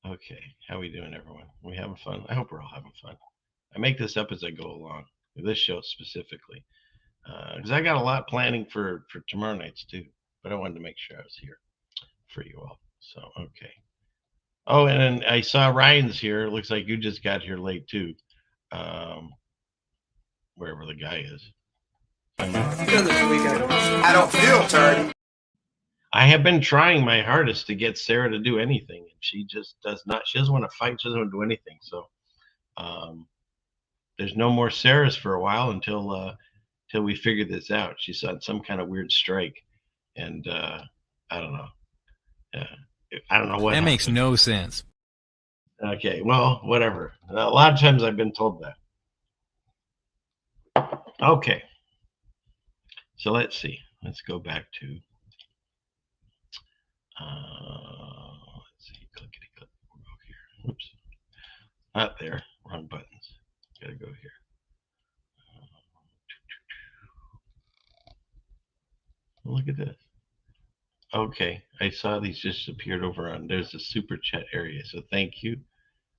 Okay, how we doing, everyone? We having fun? I hope we're all having fun. I make this up as I go along. This show specifically, because I got a lot planning for tomorrow nights too. But I wanted to make sure I was here for you all. So okay. Oh, and then I saw Ryan's here. Looks like you just got here late too. Wherever the guy is. I don't feel dirty. I have been trying my hardest to get Sarah to do anything, and she just does not. She doesn't want to fight. She doesn't want to do anything. So there's no more Sarahs for a while until we figure this out. She's on some kind of weird strike, and I don't know. I don't know what. That makes no sense. Okay, well, whatever. A lot of times I've been told that. Okay. So let's see. Let's go back to. Let's see. Clickety click. We'll go here. Oops. Not there. Wrong buttons. Gotta go here. Look at this. Okay, I saw these just appeared over on. There's a super chat area, so thank you.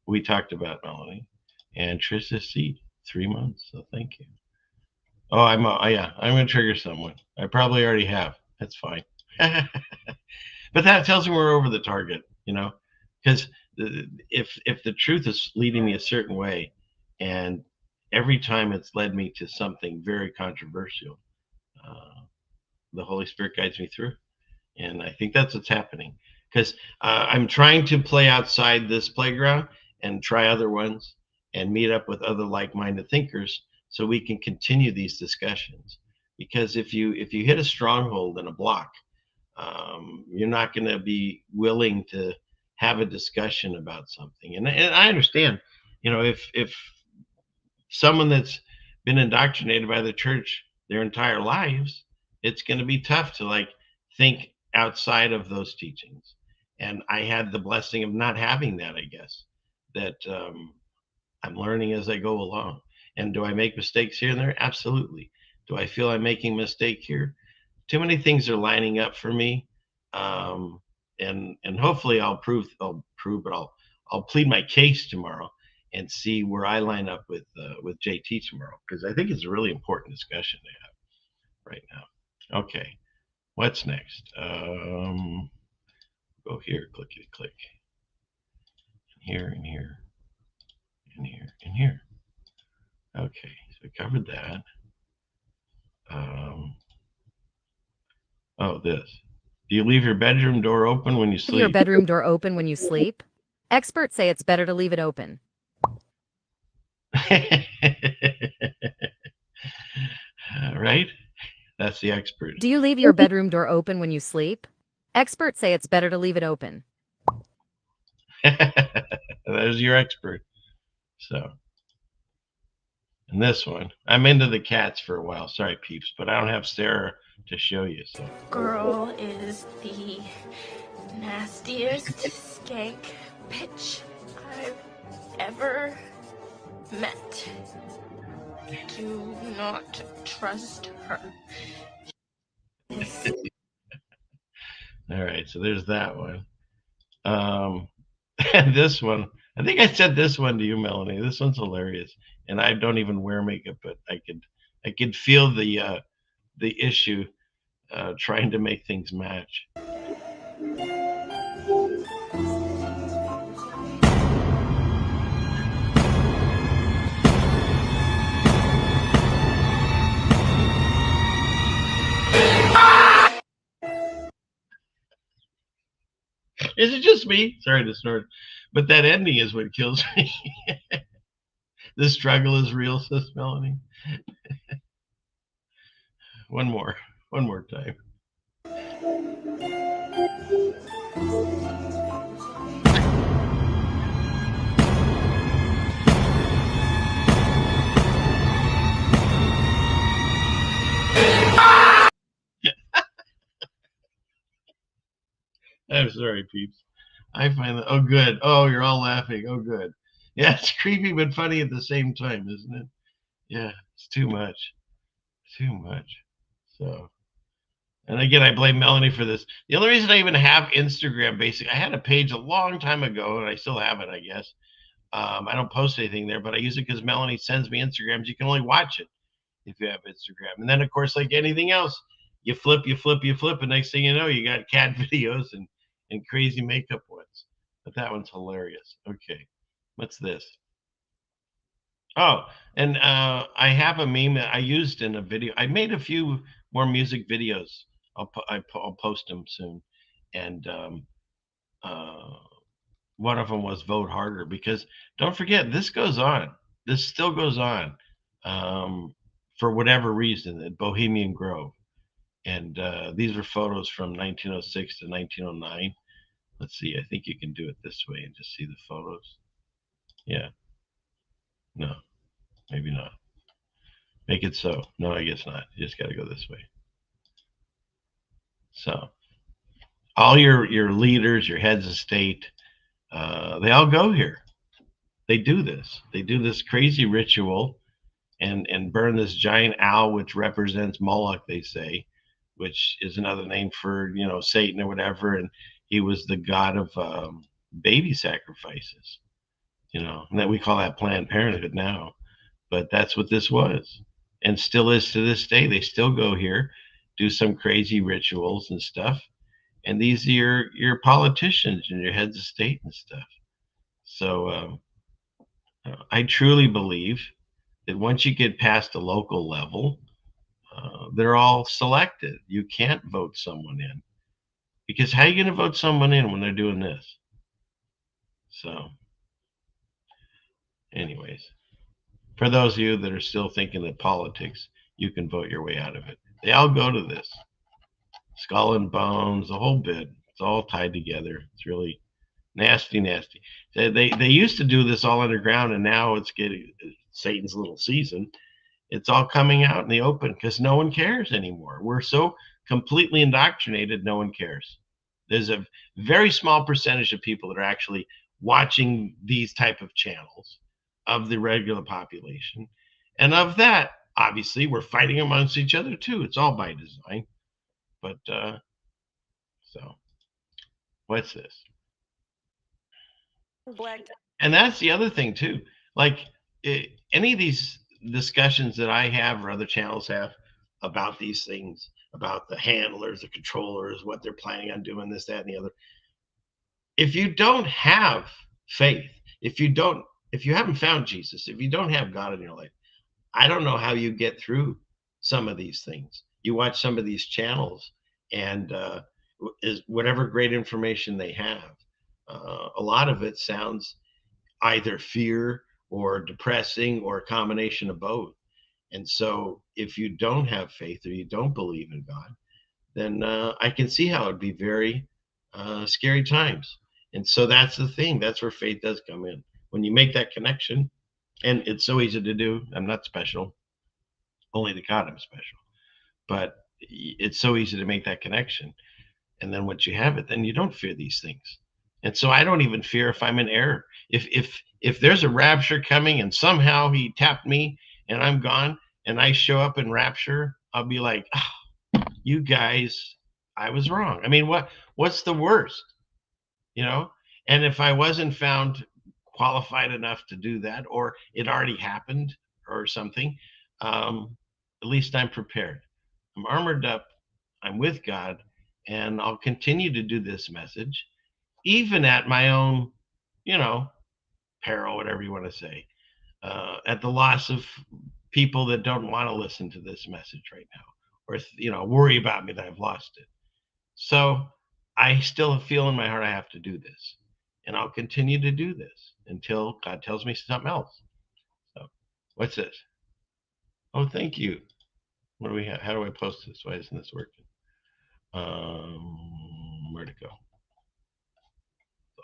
We talked about Melanie and Trisha C. 3 months, so thank you. Oh, yeah, I'm gonna trigger someone. I probably already have. That's fine. But that tells me we're over the target, you know, because if the truth is leading me a certain way, and every time it's led me to something very controversial, the Holy Spirit guides me through. And I think that's what's happening, because I'm trying to play outside this playground and try other ones and meet up with other like-minded thinkers so we can continue these discussions. Because if you hit a stronghold and a block, you're not going to be willing to have a discussion about something. And I understand, you know, if someone that's been indoctrinated by the church their entire lives, it's going to be tough to like think outside of those teachings. And I had the blessing of not having that, I guess, that I'm learning as I go along. And do I make mistakes here and there? Absolutely. Do I feel I'm making a mistake here? Too many things are lining up for me. And hopefully I'll plead my case tomorrow and see where I line up with JT tomorrow, because I think it's a really important discussion to have right now. Okay. What's next? Go here, clickety click. Here and here. And here and here. Okay, so we covered that. Oh, this. Do you leave your bedroom door open when you sleep? Your bedroom door open when you sleep? Experts say it's better to leave it open. Right? That's the expert. Do you leave your bedroom door open when you sleep? Experts say it's better to leave it open. There's your expert. So, and this one, I'm into the cats for a while. Sorry, peeps, but I don't have Sarah to show you. So, Girl is the nastiest skank bitch I've ever met. Do not trust her. all right, so there's that one. And this one, I think I said this one to you, Melanie. This one's hilarious, and I don't even wear makeup, but I could feel the issue trying to make things match. Is it just me? Sorry to snort, but that ending is what kills me. The struggle is real, says Melanie. One more time. I'm sorry, peeps. I find that, oh, good. Oh, you're all laughing. Oh, good. Yeah, it's creepy but funny at the same time, isn't it? Yeah, it's too much. Too much. So, and again, I blame Melanie for this. The only reason I even have Instagram, basically, I had a page a long time ago, and I still have it, I guess. I don't post anything there, but I use it because Melanie sends me Instagrams. You can only watch it if you have Instagram. And then, of course, like anything else, you flip, and next thing you know, you got cat videos and crazy makeup ones. But that one's hilarious. Okay, what's this? Oh, and I have a meme that I used in a video. I made a few more music videos. I'll post them soon. And one of them was vote harder, because don't forget, this goes on. This still goes on for whatever reason at Bohemian Grove. And these are photos from 1906 to 1909. Let's see. I think you can do it this way and just see the photos. Yeah. No, maybe not. Make it so. No, I guess not. You just got to go this way. So all your leaders, your heads of state, they all go here. They do this. They do this crazy ritual and burn this giant owl, which represents Moloch, they say, which is another name for, Satan or whatever. And he was the god of baby sacrifices, and that we call that Planned Parenthood now. But that's what this was, and still is to this day. They still go here, do some crazy rituals and stuff. And these are your politicians and your heads of state and stuff. So I truly believe that once you get past the local level, they're all selected. You can't vote someone in, because how are you going to vote someone in when they're doing this? So anyways, for those of you that are still thinking that politics, you can vote your way out of it. They all go to this. Skull and bones, the whole bit. It's all tied together. It's really nasty, nasty. They used to do this all underground, and now it's getting Satan's little season. It's all coming out in the open because no one cares anymore. We're so completely indoctrinated, no one cares. There's a very small percentage of people that are actually watching these type of channels of the regular population. And of that, obviously, we're fighting amongst each other too. It's all by design. But so what's this? And that's the other thing too. Like any of these discussions that I have or other channels have about these things, about the handlers, the controllers, what they're planning on doing, this, that, and the other. If you don't have faith, if you haven't found Jesus, if you don't have God in your life, I don't know how you get through some of these things. You watch some of these channels, and is whatever great information they have, a lot of it sounds either fear or depressing or a combination of both. And so if you don't have faith or you don't believe in God, then I can see how it'd be very scary times. And so that's the thing. That's where faith does come in. When you make that connection, and it's so easy to do. I'm not special. Only to God I'm special. But it's so easy to make that connection. And then once you have it, then you don't fear these things. And so I don't even fear if I'm in error. If there's a rapture coming and somehow he tapped me and I'm gone and I show up in rapture, I'll be like, oh, you guys, I was wrong. I mean, what's the worst? You know? And if I wasn't found qualified enough to do that, or it already happened or something, at least I'm prepared. I'm armored up. I'm with God, and I'll continue to do this message, even at my own, peril, whatever you want to say, at the loss of people that don't want to listen to this message right now, or, worry about me that I've lost it. So I still feel in my heart I have to do this, and I'll continue to do this until God tells me something else. So what's this? Oh, thank you. What do we have? How do I post this? Why isn't this working? Where to go?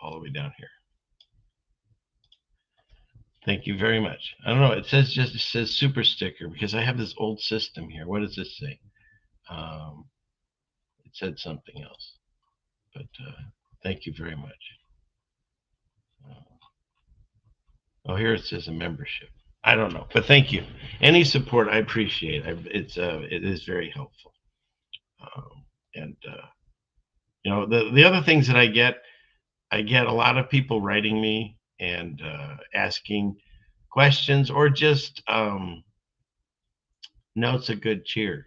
All the way down here. Thank you very much. I don't know. It says super sticker because I have this old system here. What does this say? It said something else, but thank you very much. Oh, here it says a membership. I don't know, but thank you. Any support, I appreciate. It is very helpful. The other things that I get a lot of people writing me and asking questions or just notes of good cheer.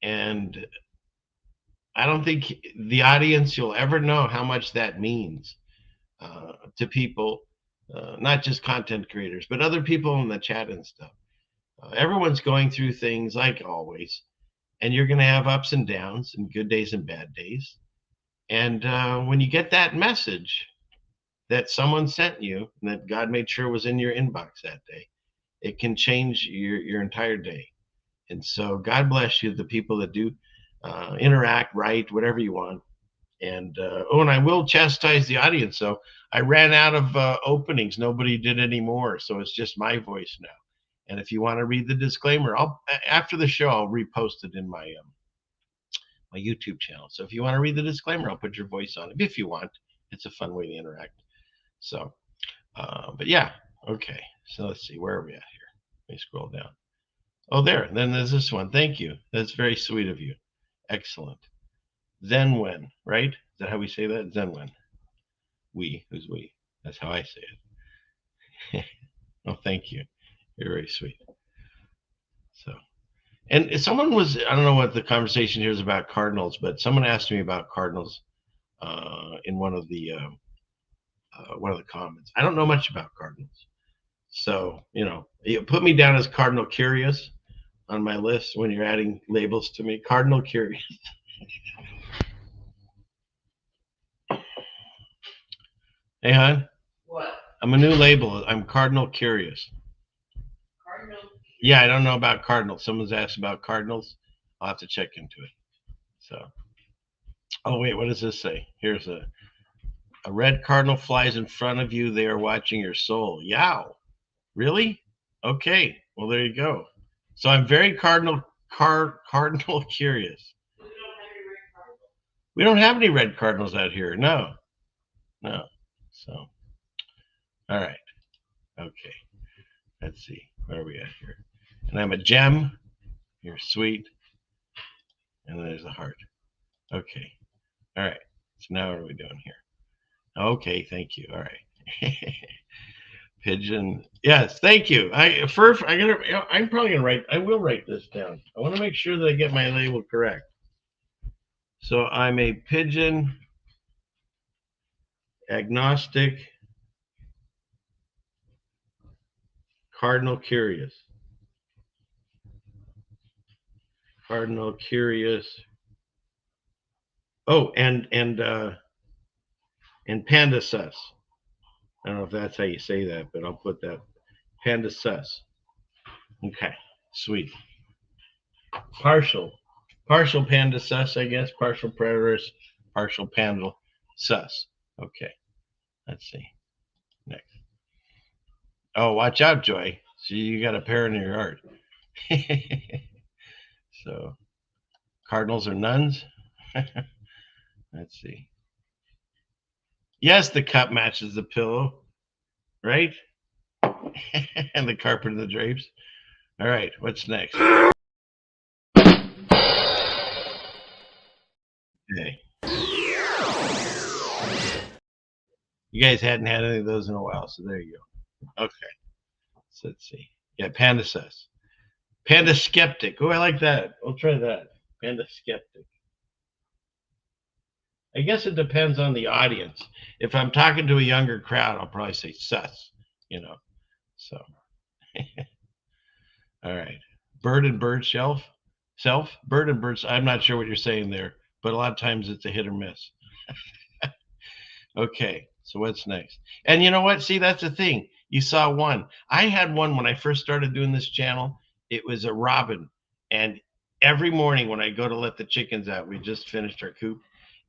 And I don't think the audience, you'll ever know how much that means to people, not just content creators, but other people in the chat and stuff. Everyone's going through things like always, and you're going to have ups and downs and good days and bad days. And when you get that message that someone sent you and that God made sure was in your inbox that day, it can change your entire day. And so God bless you, the people that do interact, write, whatever you want. And and I will chastise the audience. So I ran out of openings. Nobody did any more. So it's just my voice now. And if you want to read the disclaimer, after the show, I'll repost it in my my YouTube channel. So if you want to read the disclaimer, I'll put your voice on it if you want. It's a fun way to interact. So, but yeah, okay. So let's see, where are we at here? Let me scroll down. Oh, there. And then there's this one. Thank you. That's very sweet of you. Excellent. Then when, right? Is that how we say that? Then when? We. Who's we? That's how I say it. Oh, thank you. You're very sweet. So, and someone was, I don't know what the conversation here is about cardinals, but someone asked me about cardinals in one of the comments. I don't know much about cardinals. So, you put me down as cardinal curious on my list when you're adding labels to me. Cardinal curious. Hey, hon. What? I'm a new label. I'm cardinal curious. Cardinal? Yeah, I don't know about cardinals. Someone's asked about cardinals. I'll have to check into it. So, oh wait, what does this say? Here's a red cardinal flies in front of you. They are watching your soul. Yow. Really? Okay. Well, there you go. So I'm very cardinal curious. We don't have any red cardinals out here. No. So, all right. Okay. Let's see. Where are we at here? And I'm a gem. You're sweet. And there's a heart. Okay. All right. So now what are we doing here? Okay. Thank you. All right. Pigeon. Yes. Thank you. I'm probably gonna write. I will write this down. I want to make sure that I get my label correct. So I'm a pigeon agnostic cardinal curious. Cardinal curious. Oh, and Panda sus. I don't know if that's how you say that, but I'll put that. Panda sus. Okay. Sweet. Partial panda sus, I guess. Partial preterist, partial panda sus. Okay. Let's see. Next. Oh, watch out, Joy. See, you got a pair in your heart. So, cardinals or nuns? Let's see. Yes, the cup matches the pillow, right? And the carpet and the drapes. All right, what's next? Okay. You guys hadn't had any of those in a while, so there you go. Okay. So let's see. Yeah, Panda says. Panda skeptic. Oh, I like that. We'll try that. Panda skeptic. I guess it depends on the audience. If I'm talking to a younger crowd, I'll probably say sus, you know. So, all right. Bird and bird self. Bird and birds. I'm not sure what you're saying there, but a lot of times it's a hit or miss. Okay. So what's next? And you know what? See, that's the thing. You saw one. I had one when I first started doing this channel. It was a robin. And every morning when I go to let the chickens out, we just finished our coop.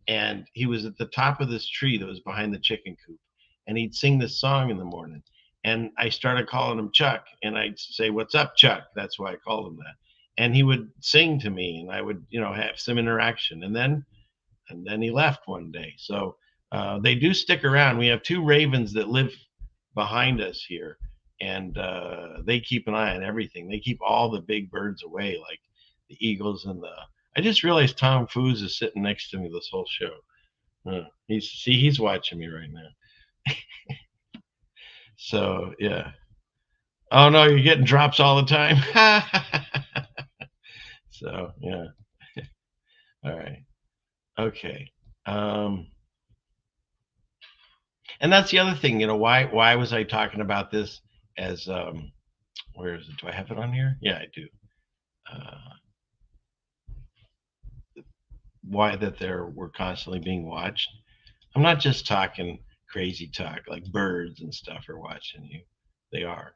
And he was at the top of this tree that was behind the chicken coop. And he'd sing this song in the morning. And I started calling him Chuck. And I'd say, "What's up, Chuck?" That's why I called him that. And he would sing to me. And I would, you know, have some interaction. And then he left one day. So they do stick around. We have two ravens that live behind us here. And they keep an eye on everything. They keep all the big birds away, like the eagles and the... I just realized Tom Foos is sitting next to me this whole show. He's watching me right now. So, yeah. Oh, no, you're getting drops all the time. So, yeah. All right. Okay. And that's the other thing, you know, why was I talking about this as, where is it? Do I have it on here? Yeah, I do. Why that we're constantly being watched. I'm not just talking crazy talk, like birds and stuff are watching you. They are.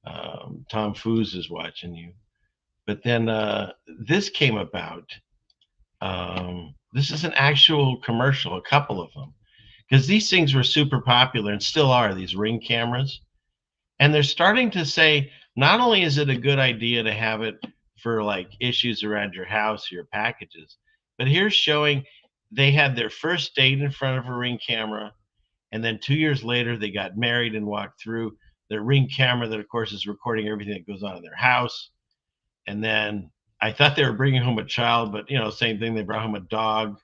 Tom Foos is watching you. But then this came about. This is an actual commercial, a couple of them. Because these things were super popular and still are, these Ring cameras. And they're starting to say, not only is it a good idea to have it for like issues around your house or your packages, but here's showing they had their first date in front of a Ring camera. And then 2 years later, they got married and walked through their Ring camera that, of course, is recording everything that goes on in their house. And then I thought they were bringing home a child, but, you know, same thing. They brought home a dog.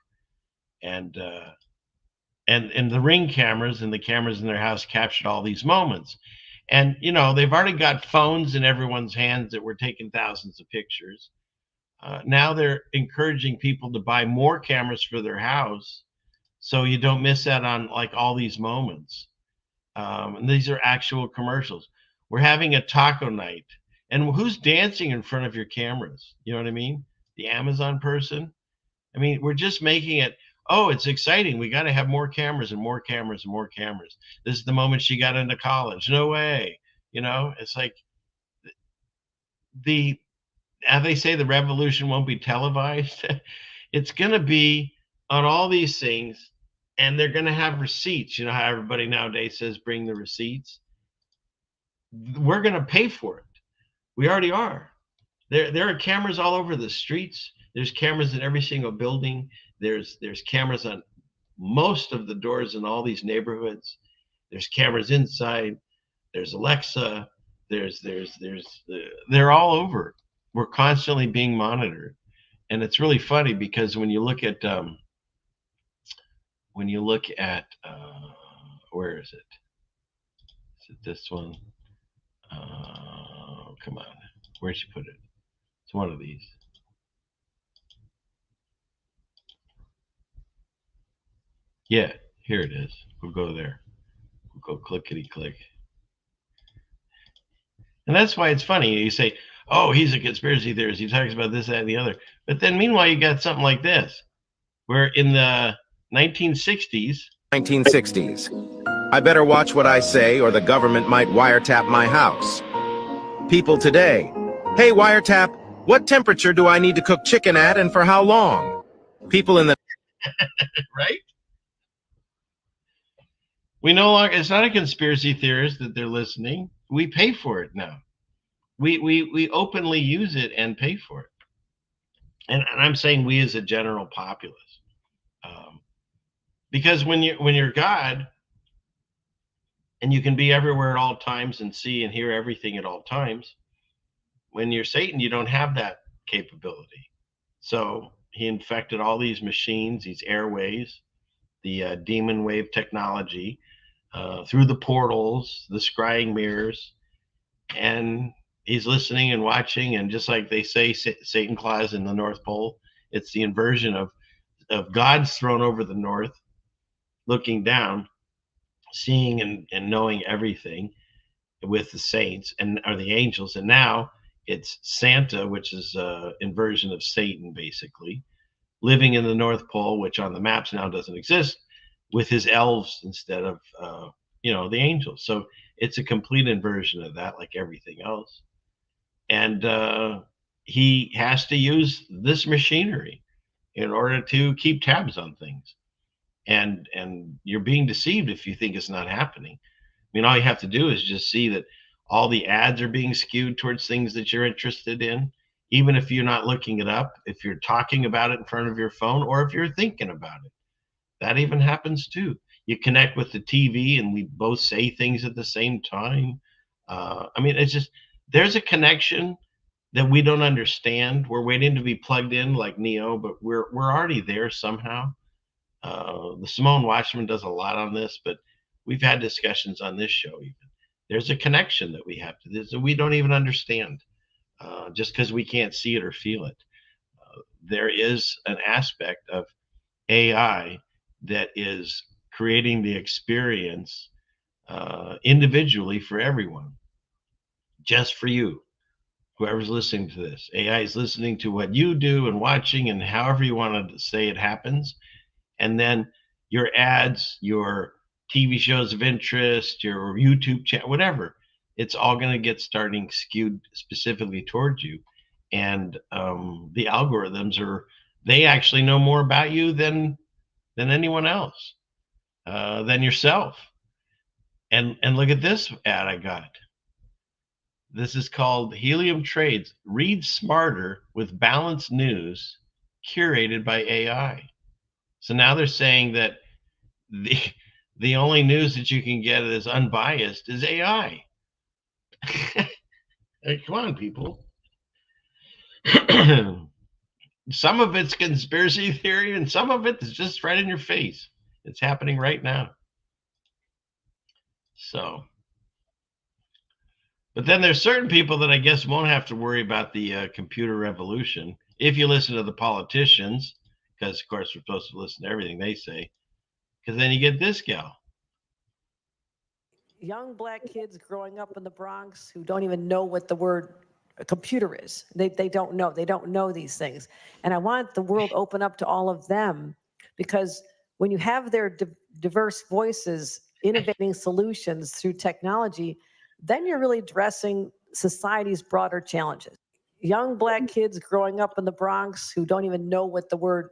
And the Ring cameras and the cameras in their house captured all these moments. And, you know, they've already got phones in everyone's hands that were taking thousands of pictures. Now they're encouraging people to buy more cameras for their house so you don't miss out on like all these moments. And these are actual commercials. We're having a taco night. And who's dancing in front of your cameras? You know what I mean? The Amazon person. I mean, we're just making it, oh, it's exciting. We got to have more cameras and more cameras and more cameras. This is the moment she got into college. No way. You know, it's like how they say the revolution won't be televised. It's going to be on all these things, and they're going to have receipts. You know how everybody nowadays says, bring the receipts. We're going to pay for it. We already are. There are cameras all over the streets. There's cameras in every single building. There's cameras on most of the doors in all these neighborhoods. There's cameras inside. There's Alexa. They're all over. We're constantly being monitored. And it's really funny because when you look at where is it? Is it this one? Come on. Where'd she put it? It's one of these. Yeah, here it is. We'll go there. We'll go clickety click. And that's why it's funny. You say, oh, he's a conspiracy theorist. He talks about this, that, and the other. But then meanwhile, you got something like this, where in the 1960s. I better watch what I say or the government might wiretap my house. People today, Hey, Wiretap, what temperature do I need to cook chicken at and for how long? People in the... Right? We no longer, it's not a conspiracy theorist that they're listening. We pay for it now. We openly use it and pay for it. And I'm saying we as a general populace. Because when you're God and you can be everywhere at all times and see and hear everything at all times, when you're Satan, you don't have that capability. So he infected all these machines, these airways, the demon wave technology, through the portals, the scrying mirrors, and he's listening and watching. And just like they say, Satan Claus in the North Pole, it's the inversion of God's throne over the North, looking down, seeing and knowing everything with the saints or the angels. And now it's Santa, which is an inversion of Satan, basically, living in the North Pole, which on the maps now doesn't exist, with his elves instead of, the angels. So it's a complete inversion of that, like everything else. And he has to use this machinery in order to keep tabs on things. And you're being deceived if you think it's not happening. I mean, all you have to do is just see that all the ads are being skewed towards things that you're interested in, even if you're not looking it up, if you're talking about it in front of your phone, or if you're thinking about it. That even happens too. You connect with the TV and we both say things at the same time. It's just, there's a connection that we don't understand. We're waiting to be plugged in like Neo, but we're already there somehow. The Simone Watchman does a lot on this, but we've had discussions on this show even. There's a connection that we have to this that we don't even understand, just because we can't see it or feel it. There is an aspect of AI that is creating the experience individually for everyone, just for you. Whoever's listening to this, AI is listening to what you do and watching and however you want to say it happens. And then your ads, your TV shows of interest, your YouTube channel, whatever, it's all going to get starting skewed specifically towards you. And the algorithms they actually know more about you than anyone else, than yourself. And look at this ad I got. This is called Helium Trades. Read smarter with balanced news curated by AI. So now they're saying that the only news that you can get that is unbiased is AI. Hey, come on, people. Some of it's conspiracy theory and some of it is just right in your face. It's happening right now. So, but then there's certain people that I guess won't have to worry about the computer revolution if you listen to the politicians, because of course we're supposed to listen to everything they say, because then you get this gal. Young black kids growing up in the Bronx who don't even know what the word computer is. They don't know. They don't know these things. And I want the world open up to all of them, because when you have their diverse voices innovating solutions through technology, then you're really addressing society's broader challenges. Young black kids growing up in the Bronx who don't even know what the word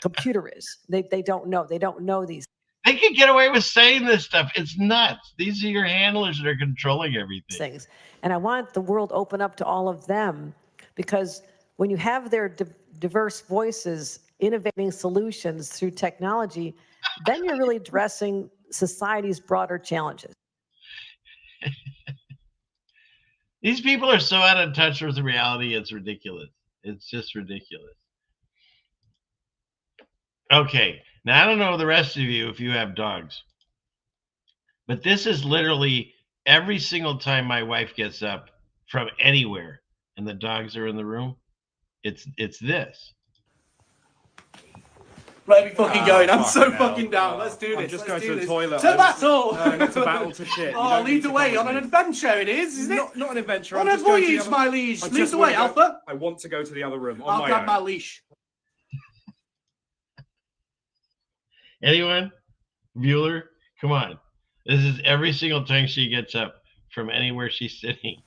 computer is. They don't know. They don't know these. They can get away with saying this stuff. It's nuts. These are your handlers that are controlling everything. Things. And I want the world open up to all of them, because when you have their diverse voices innovating solutions through technology, then you're really addressing society's broader challenges. These people are so out of touch with reality, it's ridiculous. It's just ridiculous. Okay, now I don't know the rest of you if you have dogs, but this is literally every single time my wife gets up from anywhere and the dogs are in the room, it's this. Right, we fucking going. I'm so fucking down. Let's do this. I'm just going to the toilet. To battle! No, to battle to shit. Oh, lead the way. On an adventure it is, isn't it? Not an adventure. On a voyage, my liege. Lead the way, Alpha. I want to go to the other room. I'll grab my leash. Anyone? Bueller? Come on. This is every single time she gets up from anywhere she's sitting.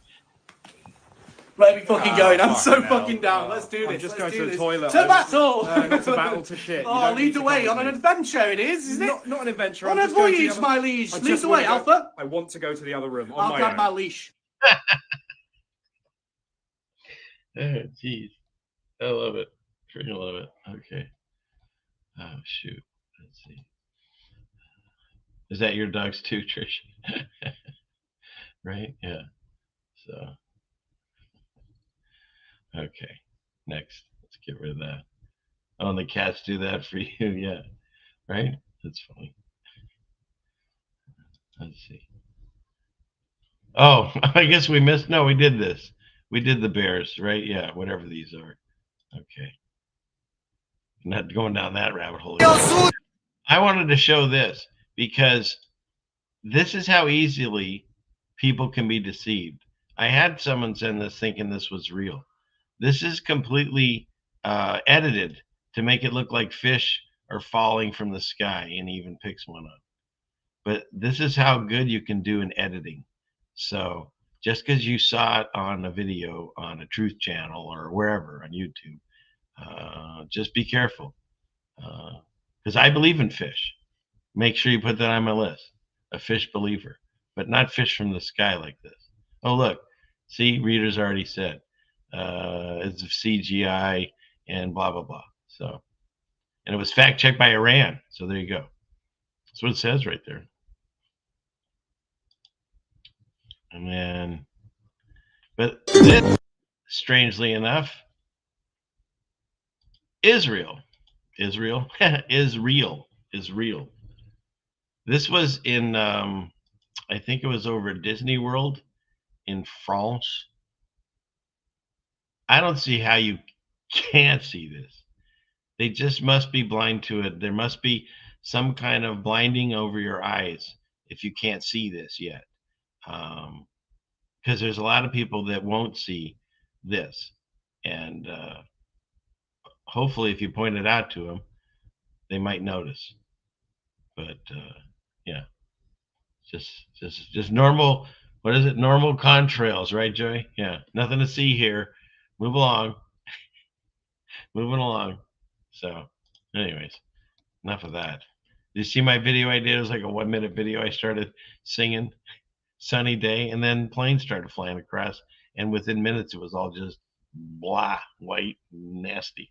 Let me fucking going. I'm so fucking down. Let's do this. I'm just going to the toilet. To battle! Not to battle to shit. Oh, lead the way on an adventure it is, isn't it? Not an adventure. On a voyage, my liege. Lead the way, Alpha. I want to go to the other room. I'll grab my leash. Jeez. I love it. Freaking love it. Okay. Oh, shoot. Let's see. Is that your dogs too, Trish? Right? Yeah. So. Okay. Next. Let's get rid of that. Oh, and the cats do that for you. Yeah. Right? That's funny. Let's see. Oh, I guess we missed. No, we did this. We did the bears, right? Yeah, whatever these are. Okay. Not going down that rabbit hole. I wanted to show this because this is how easily people can be deceived. I had someone send this thinking this was real. This is completely edited to make it look like fish are falling from the sky, and he even picks one up. But this is how good you can do in editing. So just because you saw it on a video on a truth channel or wherever on YouTube, just be careful. Because I believe in fish. Make sure you put that on my list. A fish believer, but not fish from the sky like this. Oh, look. See, readers already said it's CGI and blah, blah, blah. So, and it was fact checked by Iran. So there you go. That's what it says right there. And then, but this, strangely enough, Israel is real. This was in, I think it was over at Disney World in France. I don't see how you can't see this. They just must be blind to it. There must be some kind of blinding over your eyes if you can't see this yet. Because there's a lot of people that won't see this. And hopefully if you point it out to them, they might notice. But yeah, just normal. What is it? Normal contrails, right, Joey? Yeah, nothing to see here. Move along. Moving along. So, anyways, enough of that. Did you see my video I did? It was like a 1-minute video. I started singing "Sunny Day," and then planes started flying across, and within minutes it was all just blah, white, nasty.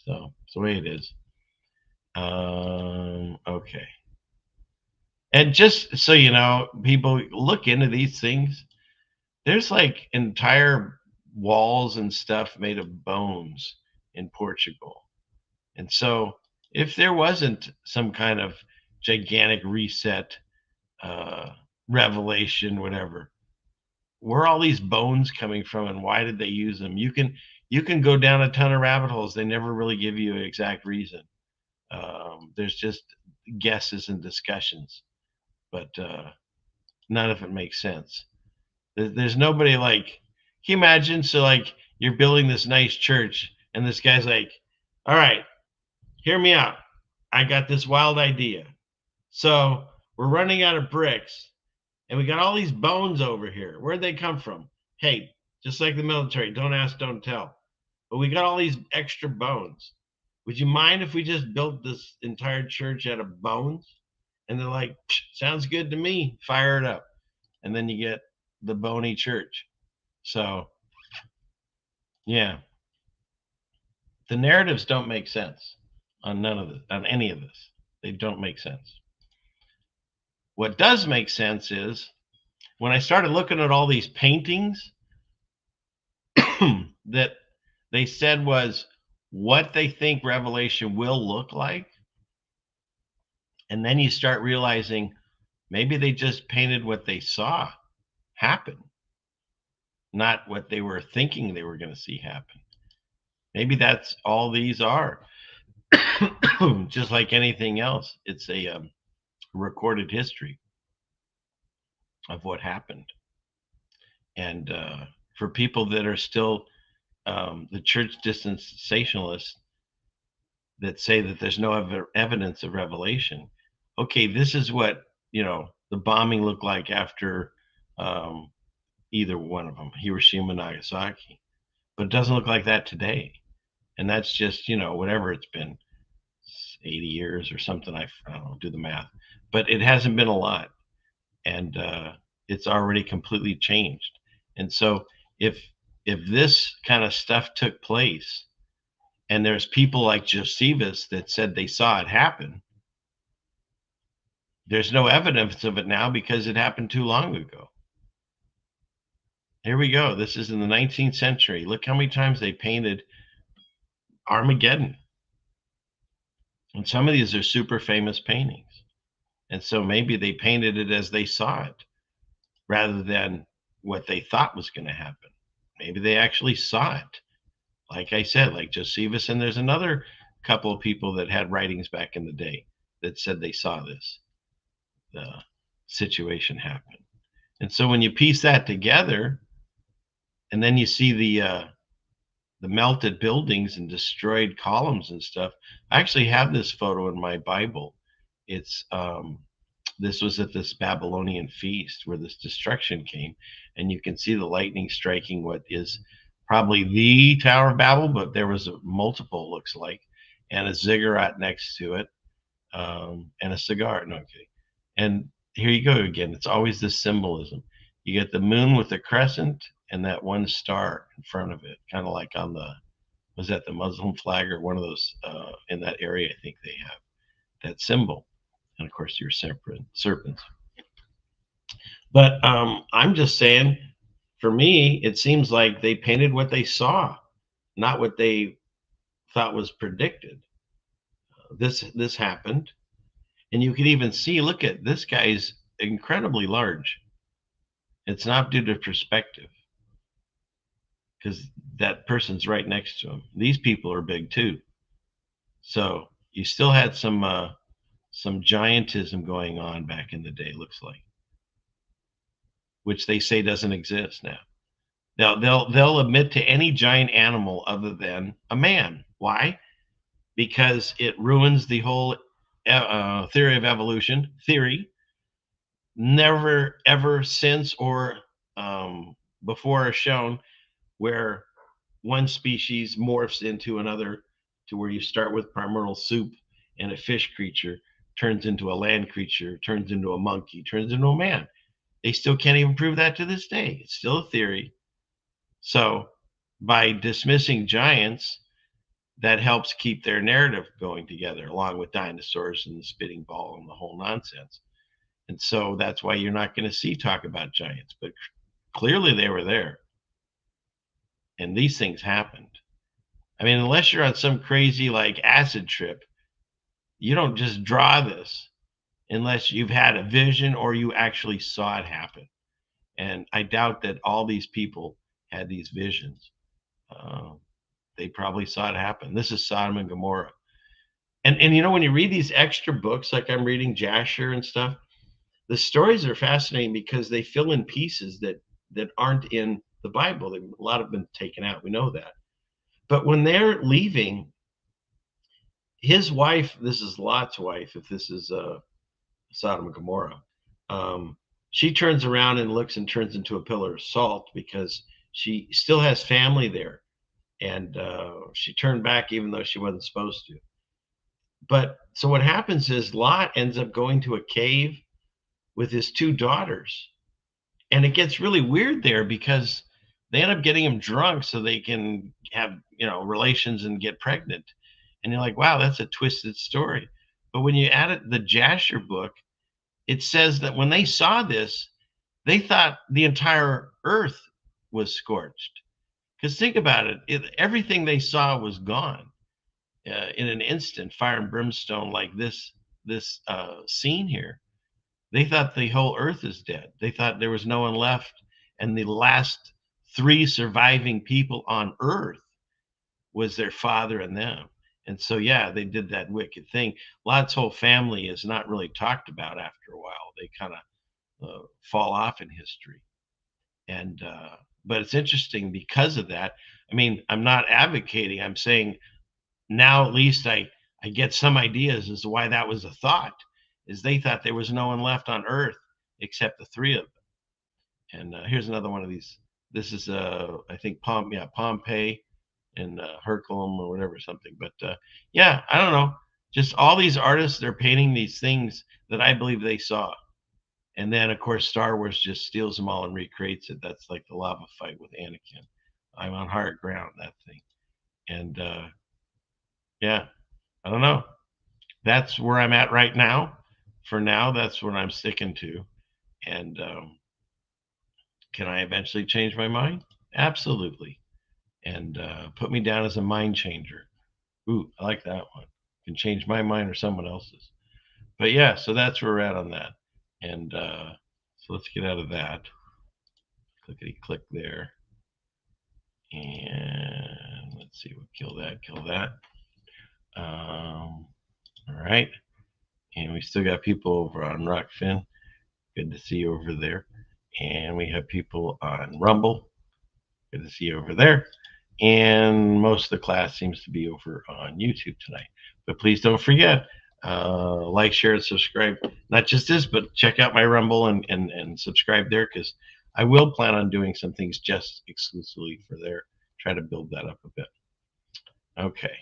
So it's the way it is. Okay. And just so you know, people look into these things. There's like entire walls and stuff made of bones in Portugal. And so if there wasn't some kind of gigantic reset, revelation, whatever, where are all these bones coming from and why did they use them? You can go down a ton of rabbit holes. They never really give you an exact reason. There's just guesses and discussions, but none of it makes sense. There's nobody like, can you imagine? So like you're building this nice church and this guy's like, all right, hear me out. I got this wild idea. So we're running out of bricks and we got all these bones over here. Where'd they come from? Hey, just like the military, don't ask, don't tell. But we got all these extra bones. Would you mind if we just built this entire church out of bones? And they're like, sounds good to me. Fire it up. And then you get the bony church. So, yeah. The narratives don't make sense on none of this, on any of this. They don't make sense. What does make sense is when I started looking at all these paintings that they said was what they think Revelation will look like. And then you start realizing maybe they just painted what they saw happen, not what they were thinking they were going to see happen. Maybe that's all these are. Just like anything else, it's a recorded history of what happened. And for people that are still the church dispensationalists that say that there's no evidence of revelation. Okay, this is what, the bombing looked like after, either one of them, Hiroshima, Nagasaki. But it doesn't look like that today. And that's just, you know, whatever it's been, 80 years or something. I don't know, do the math. But it hasn't been a lot. And it's already completely changed. And so if this kind of stuff took place, and there's people like Josephus that said they saw it happen, there's no evidence of it now because it happened too long ago. Here we go. This is in the 19th century. Look how many times they painted Armageddon. And some of these are super famous paintings. And so maybe they painted it as they saw it rather than what they thought was going to happen. Maybe they actually saw it. Like I said, like Josephus, and there's another couple of people that had writings back in the day that said they saw this situation happen. And so when you piece that together, and then you see the melted buildings and destroyed columns and stuff. I actually have this photo in my Bible. It's this was at this Babylonian feast where this destruction came, and you can see the lightning striking what is probably the Tower of Babel, but there was a multiple, looks like, and a ziggurat next to it, and a cigar. No, okay. And here you go again. It's always this symbolism. You get the moon with the crescent and that one star in front of it, kind of like on the, was that the Muslim flag or one of those in that area? I think they have that symbol. And of course, your serpents. But I'm just saying, for me, it seems like they painted what they saw, not what they thought was predicted. This happened. And you can even see, look at this guy's incredibly large. It's not due to perspective, because that person's right next to him. These people are big too. So you still had some giantism going on back in the day, looks like, which they say doesn't exist now. They'll admit to any giant animal other than a man. Why? Because it ruins the whole theory of evolution. Never ever since or before is shown where one species morphs into another, to where you start with primordial soup and a fish creature turns into a land creature, turns into a monkey, turns into a man. They still can't even prove that to this day. It's still a theory. So by dismissing giants, that helps keep their narrative going together, along with dinosaurs and the spitting ball and the whole nonsense. And so that's why you're not going to see talk about giants, but clearly they were there. And these things happened. I mean, unless you're on some crazy like acid trip, you don't just draw this unless you've had a vision or you actually saw it happen. And I doubt that all these people had these visions. They probably saw it happen. This is Sodom and Gomorrah. And you know, when you read these extra books, like I'm reading Jasher and stuff, the stories are fascinating because they fill in pieces that aren't in the Bible. A lot have been taken out. We know that. But when they're leaving, his wife, this is Lot's wife, if this is Sodom and Gomorrah, she turns around and looks and turns into a pillar of salt because she still has family there. And she turned back even though she wasn't supposed to. But so what happens is Lot ends up going to a cave with his two daughters. And it gets really weird there because they end up getting him drunk so they can have, you know, relations and get pregnant. And you're like, wow, that's a twisted story. But when you add it, the Jasher book, it says that when they saw this, they thought the entire earth was scorched. Because think about it, everything they saw was gone in an instant, fire and brimstone, like this scene here. They thought the whole earth is dead. They thought there was no one left. And the last 3 surviving people on earth was their father and them. And so, yeah, they did that wicked thing. Lot's whole family is not really talked about after a while. They kind of fall off in history. And but it's interesting because of that. I mean, I'm not advocating. I'm saying now at least I get some ideas as to why that was a thought, is they thought there was no one left on earth except the 3 of them. And here's another one of these. This is I think Pompeii and Herculum or whatever something. But yeah, I don't know. Just all these artists, they're painting these things that I believe they saw. And then, of course, Star Wars just steals them all and recreates it. That's like the lava fight with Anakin. I'm on hard ground, that thing. And yeah, I don't know. That's where I'm at right now. For now, that's what I'm sticking to. And can I eventually change my mind? Absolutely. And put me down as a mind changer. Ooh, I like that one. Can change my mind or someone else's. But yeah, so that's where we're at on that. And so let's get out of that. Clickety click there. And let's see, we'll kill that. All right. And we still got people over on Rockfin. Good to see you over there. And we have people on Rumble. Good to see you over there. And most of the class seems to be over on YouTube tonight. But please don't forget, like, share, and subscribe. Not just this, but check out my Rumble and subscribe there, because I will plan on doing some things just exclusively for there. Try to build that up a bit. Okay.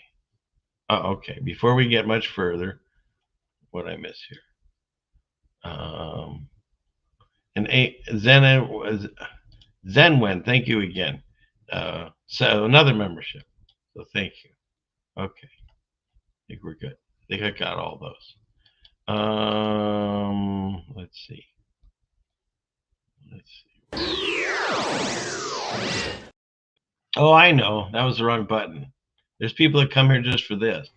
Okay. Before we get much further, what I miss here? And Zenwen, thank you again. So another membership. So thank you. Okay. I think we're good. I think I got all those. Let's see. Oh, I know. That was the wrong button. There's people that come here just for this.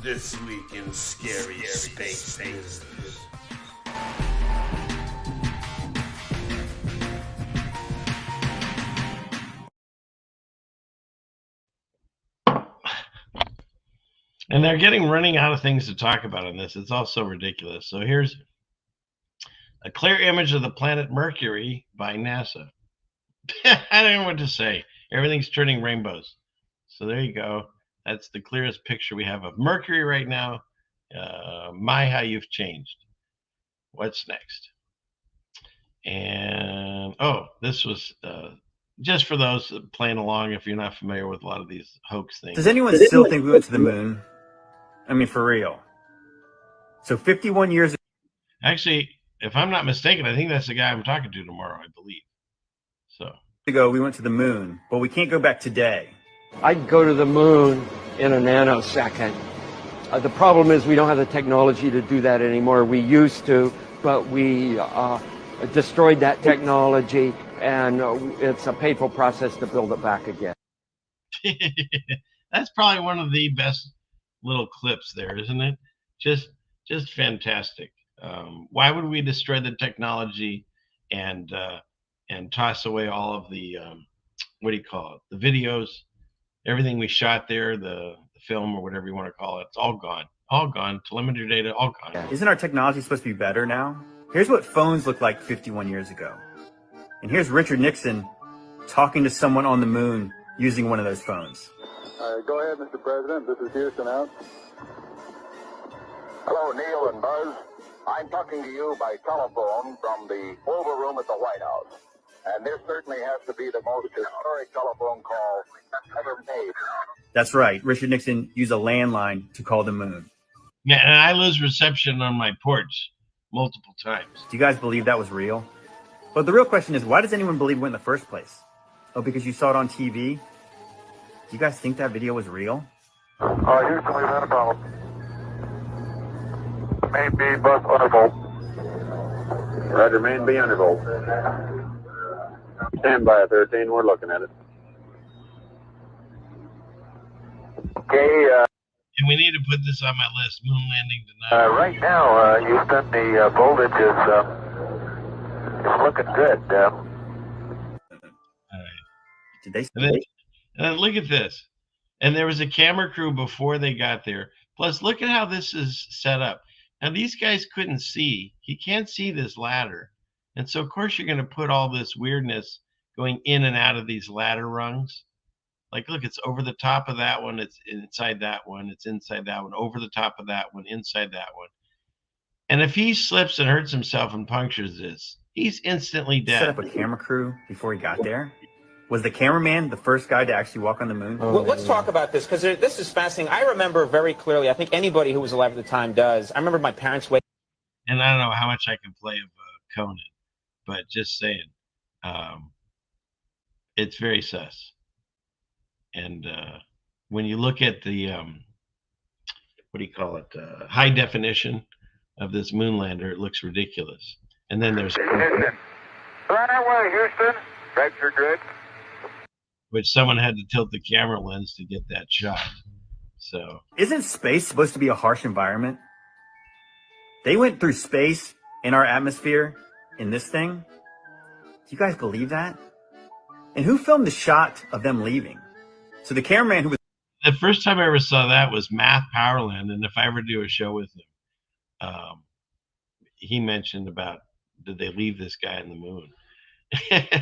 This week in Scary Space News. And they're running out of things to talk about on this. It's all so ridiculous. So here's a clear image of the planet Mercury by NASA. I don't know what to say. Everything's turning rainbows. So there you go. That's the clearest picture we have of Mercury right now. My, how you've changed. What's next? And, oh, this was just for those playing along, if you're not familiar with a lot of these hoax things. Does anyone still think we went to the moon? I mean, for real. So 51 years ago. Actually, if I'm not mistaken, I think that's the guy I'm talking to tomorrow, I believe. So ago, we went to the moon, but we can't go back today. I'd go to the moon in a nanosecond. The problem is we don't have the technology to do that anymore. We used to, but we destroyed that technology, and it's a painful process to build it back again. That's probably one of the best little clips there, isn't it? Just fantastic. Why would we destroy the technology and toss away all of the what do you call it? The videos, everything we shot there, the film or whatever you want to call it. It's all gone. Telemetry data, all gone. Isn't our technology supposed to be better now? Here's what phones looked like 51 years ago. And here's Richard Nixon talking to someone on the moon using one of those phones. Go ahead, Mr. President. This is Houston out. Hello, Neil and Buzz. I'm talking to you by telephone from the Oval Room at the White House. And this certainly has to be the most historic telephone call ever made. That's right. Richard Nixon used a landline to call the moon. Yeah, and I lose reception on my porch multiple times. Do you guys believe that was real? But the real question is, why does anyone believe it in the first place? Oh, because you saw it on TV? Do you guys think that video was real? Houston, we've had a problem. Main B, bus undervolt. Roger, main B undervolt. Stand by at 13, we're looking at it. Okay, and we need to put this on my list, moon landing denied. Right now, Houston, the voltage is looking good. All right. Did they? And then look at this. And there was a camera crew before they got there. Plus, look at how this is set up. Now, these guys couldn't see. He can't see this ladder. And so, of course, you're going to put all this weirdness going in and out of these ladder rungs. Like, look, it's over the top of that one. It's inside that one. It's inside that one. Over the top of that one. Inside that one. And if he slips and hurts himself and punctures this, he's instantly dead. Set up a camera crew before he got there. Was the cameraman the first guy to actually walk on the moon? Well, let's talk about this, because this is fascinating. I remember very clearly, I think anybody who was alive at the time does. I remember my parents waiting. And I don't know how much I can play of Conan, but just saying, it's very sus. And when you look at the, what do you call it, high definition of this moonlander, it looks ridiculous. And then there's... Right away, Houston. Vector grid. Which someone had to tilt the camera lens to get that shot. So isn't space supposed to be a harsh environment? They went through space in our atmosphere in this thing. Do you guys believe that? And who filmed the shot of them leaving? So the cameraman who was... The first time I ever saw that was Math Powerland, and if I ever do a show with him, he mentioned about, did they leave this guy on the moon?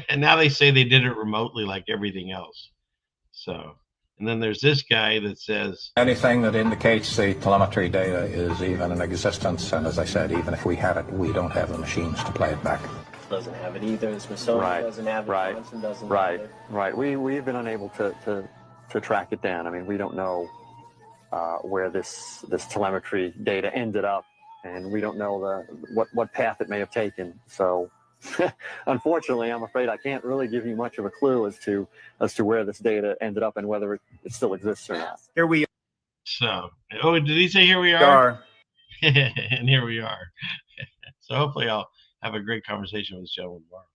And now they say they did it remotely like everything else. So, and then there's this guy that says anything that indicates the telemetry data is even in existence, and as I said, even if we had it, we don't have the machines to play it back. Doesn't have it either. The Smithsonian doesn't have it. Johnson doesn't have it. Right. We've been unable to track it down. I mean, we don't know where this telemetry data ended up, and we don't know what path it may have taken. So unfortunately, I'm afraid I can't really give you much of a clue as to where this data ended up and whether it still exists or not. Here we are. So, oh, did he say here we are? And here we are. So hopefully I'll have a great conversation with this gentleman tomorrow.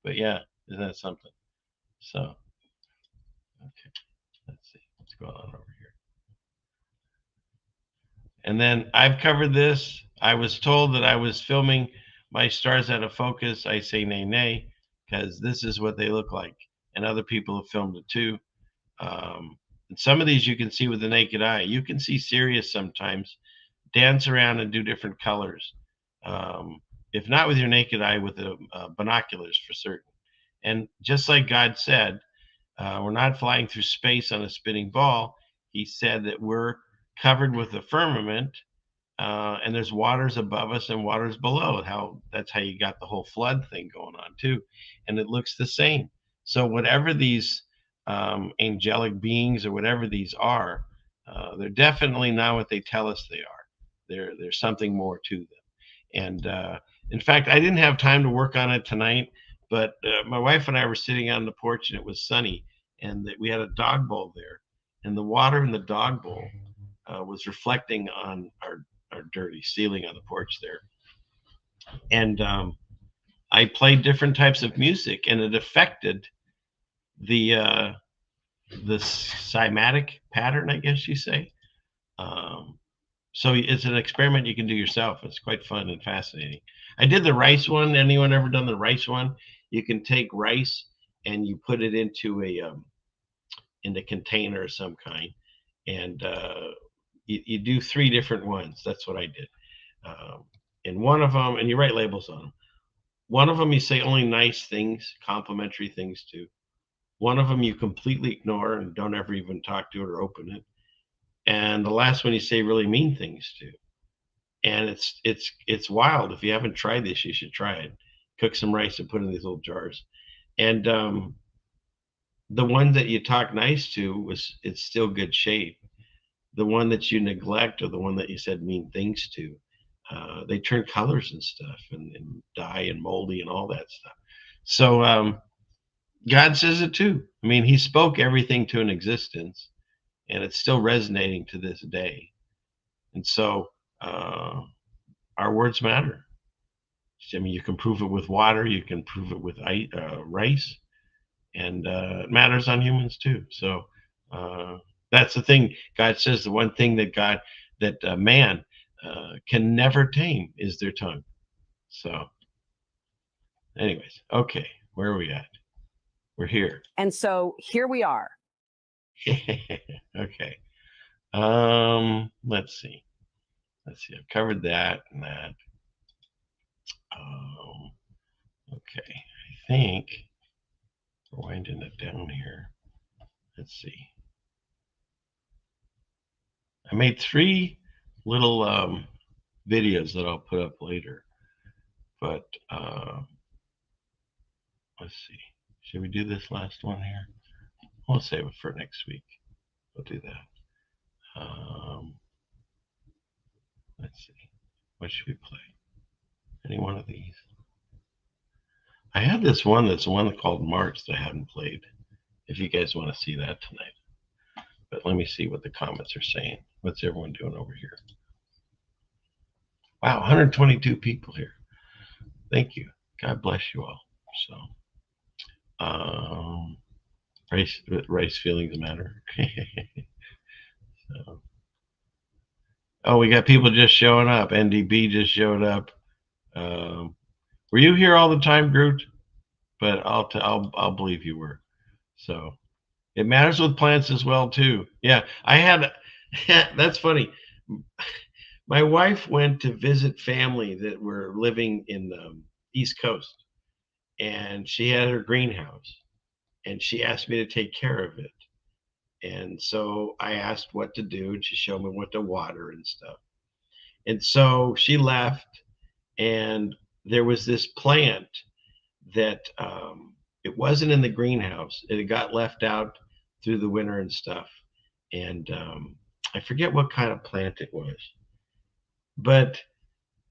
But yeah, isn't that something? So, okay, let's see what's going on over here. And then I've covered this. I was told that I was filming my stars out of focus. I say nay, nay, because this is what they look like. And other people have filmed it too. And some of these you can see with the naked eye. You can see Sirius sometimes dance around and do different colors. If not with your naked eye, with the binoculars for certain. And just like God said, we're not flying through space on a spinning ball. He said that we're covered with a firmament, and there's waters above us and waters below. That's how you got the whole flood thing going on too. And it looks the same. So whatever these angelic beings or whatever these are, they're definitely not what they tell us they are. There's something more to them. And in fact, I didn't have time to work on it tonight, but my wife and I were sitting on the porch and it was sunny, and we had a dog bowl there, and the water in the dog bowl was reflecting on our dirty ceiling on the porch there. And I played different types of music, and it affected the cymatic pattern, I guess you say. So it's an experiment you can do yourself. It's quite fun and fascinating. I did the rice one. Anyone ever done the rice one? You can take rice and you put it into a container of some kind, and you do 3 different ones. That's what I did. And one of them, and you write labels on them. One of them you say only nice things, complimentary things to. One of them you completely ignore and don't ever even talk to it or open it. And the last one you say really mean things to. And it's wild. If you haven't tried this, you should try it. Cook some rice and put it in these little jars. And the one that you talk nice to, it's still good shape. The one that you neglect, or the one that you said mean things to, they turn colors and stuff, and dye and moldy and all that stuff. So God says it too. I mean, he spoke everything to an existence, and it's still resonating to this day. And so our words matter. I mean, you can prove it with water, you can prove it with rice, and it matters on humans too. So that's the thing. God says the one thing that man can never tame is their tongue. So anyways, okay, where are we at? We're here. And so here we are. Okay. Let's see. I've covered that and that. Okay. I think we're winding it down here. Let's see. I made 3 little videos that I'll put up later. But let's see. Should we do this last one here? We'll save it for next week. We'll do that. Let's see. What should we play? Any one of these? I have this one that's one called March that I haven't played. If you guys want to see that tonight. But let me see what the comments are saying. What's everyone doing over here? Wow, 122 people here. Thank you. God bless you all. So, race feelings matter. So, oh, we got people just showing up. NDB just showed up. Were you here all the time, Groot? But I'll believe you were. So it matters with plants as well too. Yeah, I had. That's funny. My wife went to visit family that were living in the East Coast, and she had her greenhouse, and she asked me to take care of it. And so I asked what to do, and she showed me what to water and stuff. And so she left, and there was this plant that it wasn't in the greenhouse. It got left out through the winter and stuff. And I forget what kind of plant it was. But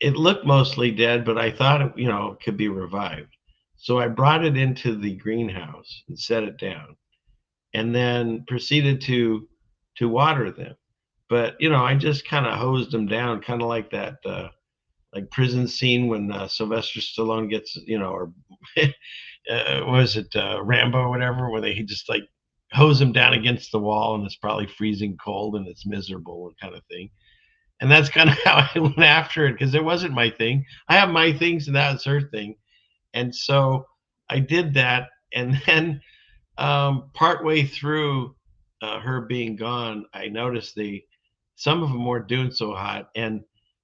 it looked mostly dead, but I thought it, it could be revived. So I brought it into the greenhouse and set it down, and then proceeded to water them. But I just kind of hosed them down, kind of like that like prison scene when Sylvester Stallone gets, or was it Rambo or whatever, where he just like hose him down against the wall, and it's probably freezing cold and it's miserable and kind of thing. And that's kind of how I went after it, because it wasn't my thing. I have my things and that's her thing. And so I did that. And then partway through her being gone, I noticed some of them weren't doing so hot. And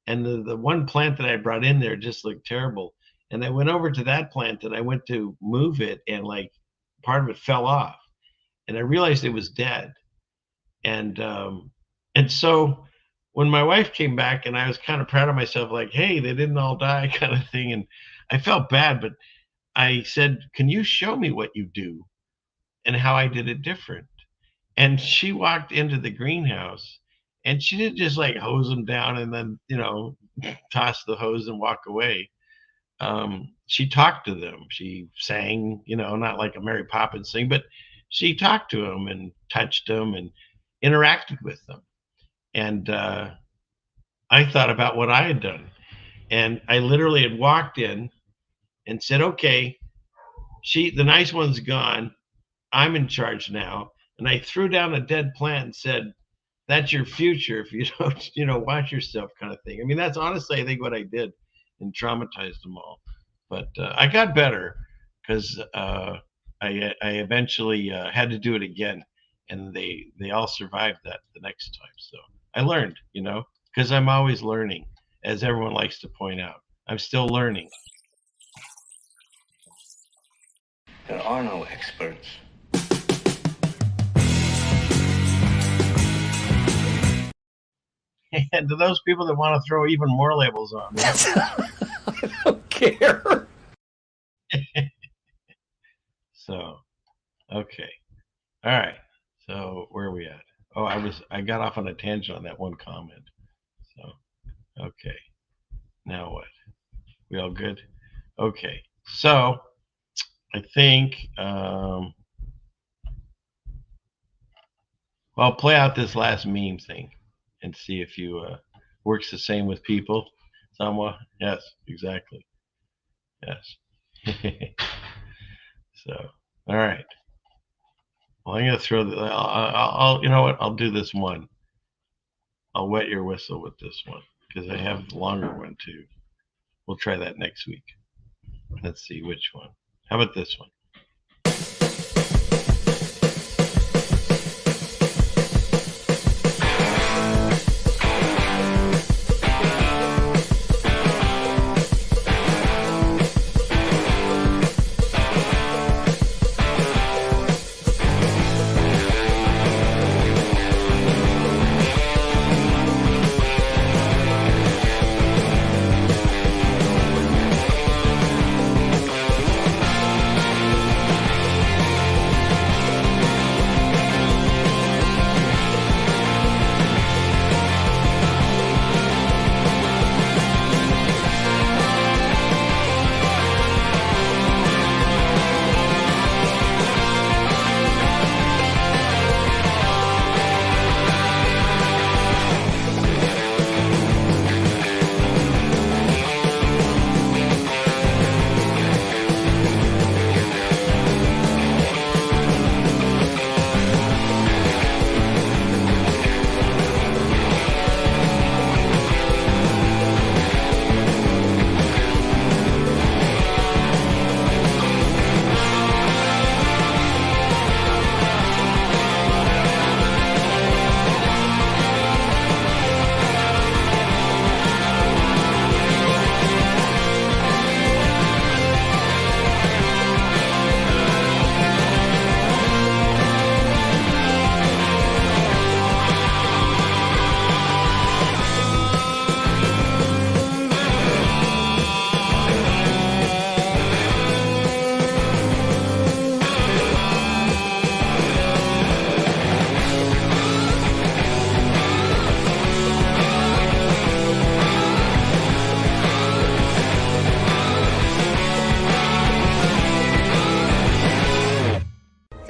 the one plant that I brought in there just looked terrible. And I went over to that plant and I went to move it, and like part of it fell off. And I realized it was dead. And so when my wife came back, and I was kind of proud of myself, like, hey, they didn't all die kind of thing. And I felt bad, but I said, can you show me what you do and how I did it different? And she walked into the greenhouse, and she didn't just like hose them down and then, toss the hose and walk away. She talked to them. She sang, not like a Mary Poppins thing, but she talked to them and touched them and interacted with them. And I thought about what I had done. And I literally had walked in and said, okay, the nice one's gone. I'm in charge now. And I threw down a dead plant and said, that's your future if you don't, watch yourself, kind of thing. I mean, that's honestly, I think, what I did, and traumatized them all. But I got better, because I eventually had to do it again. And they all survived that the next time. So I learned, because I'm always learning, as everyone likes to point out. I'm still learning. There are no experts. And to those people that want to throw even more labels on me, I don't care. So, okay. All right. So where are we at? Oh, I got off on a tangent on that one comment. So, okay. Now what? We all good? Okay. So I think I'll play out this last meme thing and see if you works the same with people. Somewhat. Yes, exactly. Yes. So, all right. Well, I'm gonna throw I'll you know what? I'll do this one. I'll wet your whistle with this one, because I have the longer one too. We'll try that next week. Let's see which one. How about this one?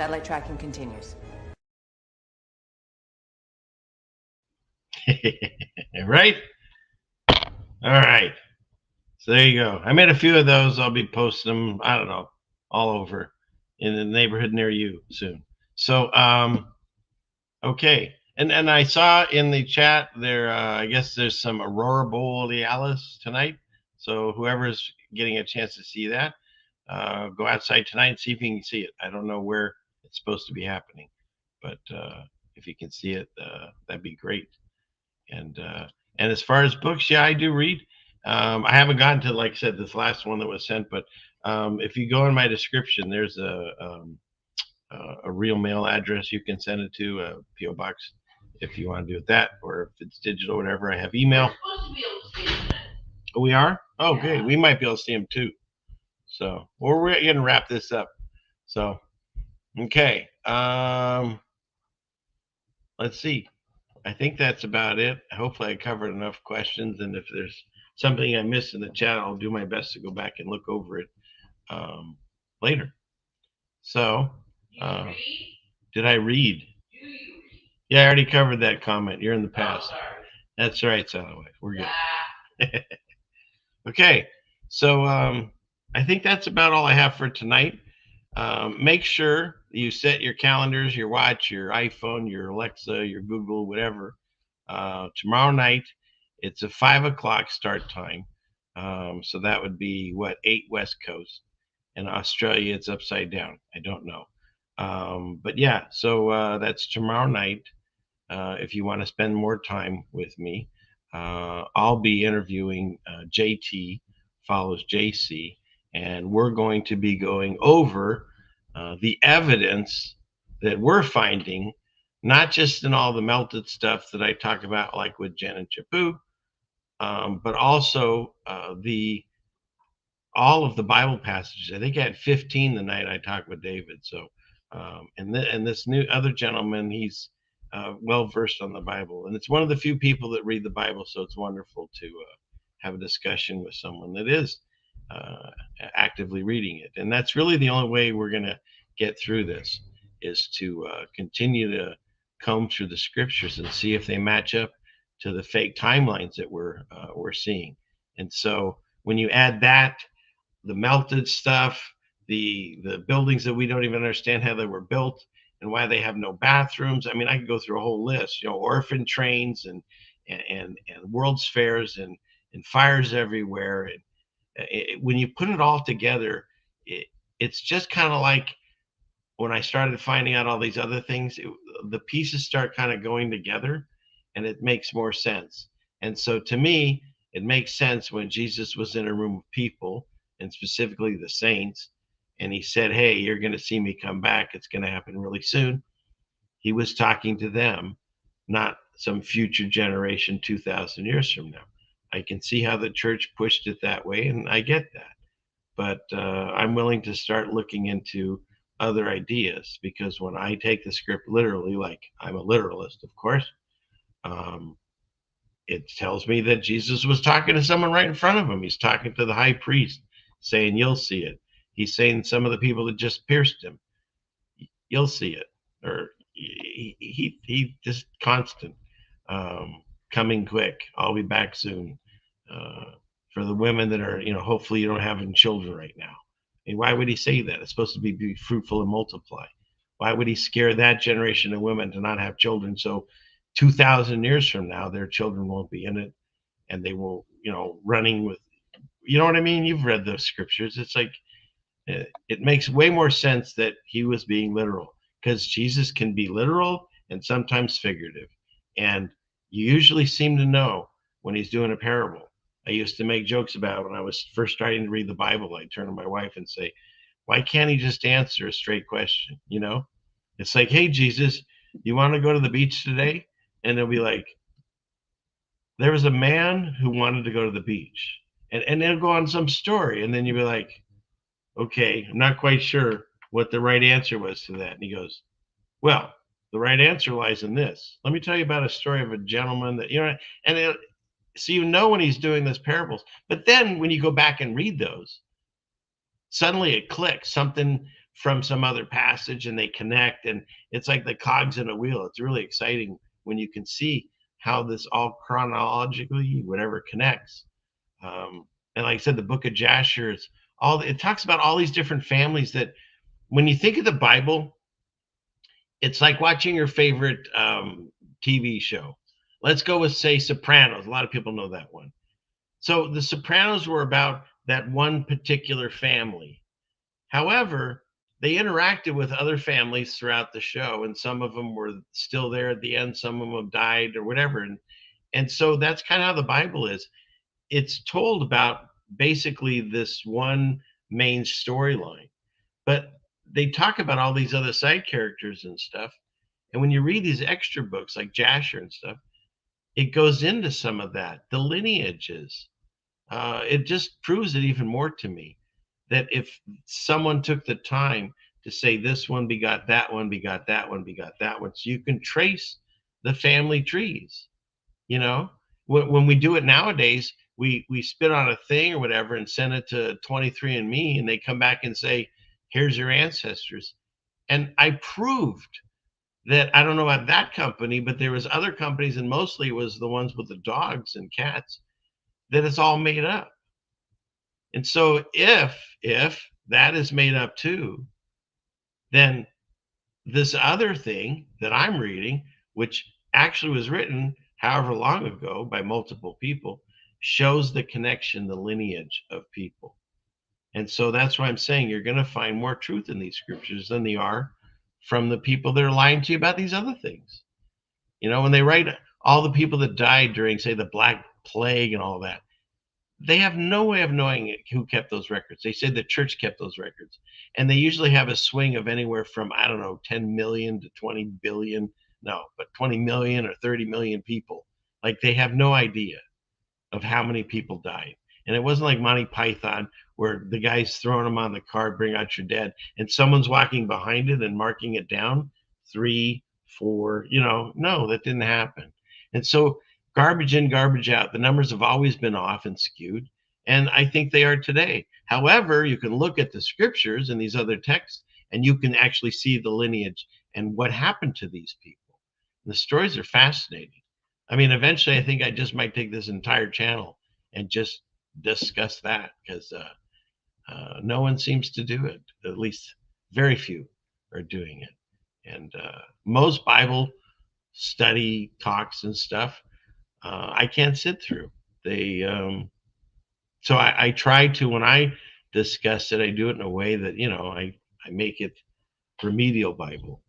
Satellite tracking continues. Right? All right. So there you go. I made a few of those. I'll be posting them, I don't know, all over in the neighborhood near you soon. So, okay. And I saw in the chat there, I guess there's some Aurora Borealis tonight. So whoever's getting a chance to see that, go outside tonight and see if you can see it. I don't know where it's supposed to be happening, but if you can see it, that'd be great. And as far as books, yeah, I do read. I haven't gotten to, like I said, this last one that was sent, but if you go in my description, there's a real mail address you can send it to, a PO Box, if you want to do it that, or if it's digital or whatever. I have email. Oh, we are? Oh, yeah. Good. We might be able to see them too. So we're going to wrap this up. So, okay. Let's see. I think that's about it. Hopefully I covered enough questions, and if there's something I missed in the chat, I'll do my best to go back and look over it later. So, did I read? Yeah, I already covered that comment. You're in the past. That's right, Soundwave. We're good. Okay, so I think that's about all I have for tonight. Make sure you set your calendars, your watch, your iPhone, your Alexa, your Google, whatever. Tomorrow night, it's a 5 o'clock start time. So that would be, 8 West Coast. In Australia, it's upside down. I don't know. But yeah, so that's tomorrow night. If you want to spend more time with me, I'll be interviewing JT, follows JC, and we're going to be going over the evidence that we're finding, not just in all the melted stuff that I talk about, like with Jen and Chapu, but also all of the Bible passages. I think I had 15 the night I talked with David. So, and this new other gentleman, he's well versed on the Bible, and it's one of the few people that read the Bible. So it's wonderful to have a discussion with someone that is actively reading it. And that's really the only way we're going to get through this, is to continue to comb through the scriptures and see if they match up to the fake timelines that we're seeing. And so when you add that, the melted stuff, the buildings that we don't even understand how they were built and why they have no bathrooms. I mean, I could go through a whole list, orphan trains and World's Fairs and fires everywhere. And when you put it all together, it's just kind of like when I started finding out all these other things, the pieces start kind of going together and it makes more sense. And so to me, it makes sense when Jesus was in a room of people, and specifically the saints, and he said, hey, you're going to see me come back. It's going to happen really soon. He was talking to them, not some future generation 2,000 years from now. I can see how the church pushed it that way, and I get that. But I'm willing to start looking into other ideas, because when I take the script literally, like I'm a literalist, of course, it tells me that Jesus was talking to someone right in front of him. He's talking to the high priest, saying, you'll see it. He's saying some of the people that just pierced him, you'll see it. Or he just constant, coming quick. I'll be back soon. For the women that are, hopefully you don't have any children right now. I mean, why would he say that? It's supposed to be fruitful and multiply. Why would he scare that generation of women to not have children? So 2,000 years from now, their children won't be in it, and they will, running with, you know what I mean? You've read the scriptures. It's like, it makes way more sense that he was being literal, because Jesus can be literal and sometimes figurative. And you usually seem to know when he's doing a parable. I used to make jokes about when I was first starting to read the Bible. I'd turn to my wife and say, why can't he just answer a straight question? It's like, hey, Jesus, you want to go to the beach today? And they'll be like, there was a man who wanted to go to the beach. And they'll go on some story. And then you'll be like, okay, I'm not quite sure what the right answer was to that. And he goes, well, the right answer lies in this. Let me tell you about a story of a gentleman that, and so when he's doing those parables. But then when you go back and read those, suddenly it clicks. Something from some other passage and they connect, and it's like the cogs in a wheel. It's really exciting when you can see how this all chronologically, whatever, connects. And like I said, the book of Jasher is it talks about all these different families that when you think of the Bible, it's like watching your favorite TV show. Let's go with, say, Sopranos. A lot of people know that one. So the Sopranos were about that one particular family. However, they interacted with other families throughout the show, and some of them were still there at the end. Some of them died or whatever. And so that's kind of how the Bible is. It's told about basically this one main storyline, but they talk about all these other side characters and stuff. And when you read these extra books like Jasher and stuff, it goes into some of that, the lineages. It just proves it even more to me that if someone took the time to say this one begot that one, begot that one, begot that one, so you can trace the family trees. You know, when we do it nowadays, we spit on a thing or whatever and send it to 23andMe, and they come back and say, here's your ancestors. And I proved that, I don't know about that company, but there was other companies, and mostly it was the ones with the dogs and cats, that it's all made up. And so if that is made up too, then this other thing that I'm reading, which actually was written however long ago by multiple people, shows the connection, the lineage of people. And so that's why I'm saying you're going to find more truth in these scriptures than they are from the people that are lying to you about these other things. You know, when they write all the people that died during, say, the Black Plague and all that, they have no way of knowing who kept those records. They say the church kept those records. And they usually have a swing of anywhere from, I don't know, 10 million to 20 billion. No, but 20 million or 30 million people. Like, they have no idea of how many people died. And it wasn't like Monty Python where the guy's throwing them on the card, bring out your dead, and someone's walking behind it and marking it down, 3, 4, you know. No, that didn't happen. And so garbage in, garbage out, the numbers have always been off and skewed, and I think they are today. However, you can look at the scriptures and these other texts, and you can actually see the lineage and what happened to these people. The stories are fascinating. I mean, eventually I think I just might take this entire channel and just discuss that, because no one seems to do it. At least very few are doing it. And most Bible study talks and stuff, I can't sit through. So I try to, when I discuss it, I do it in a way that, you know, I make it remedial Bible,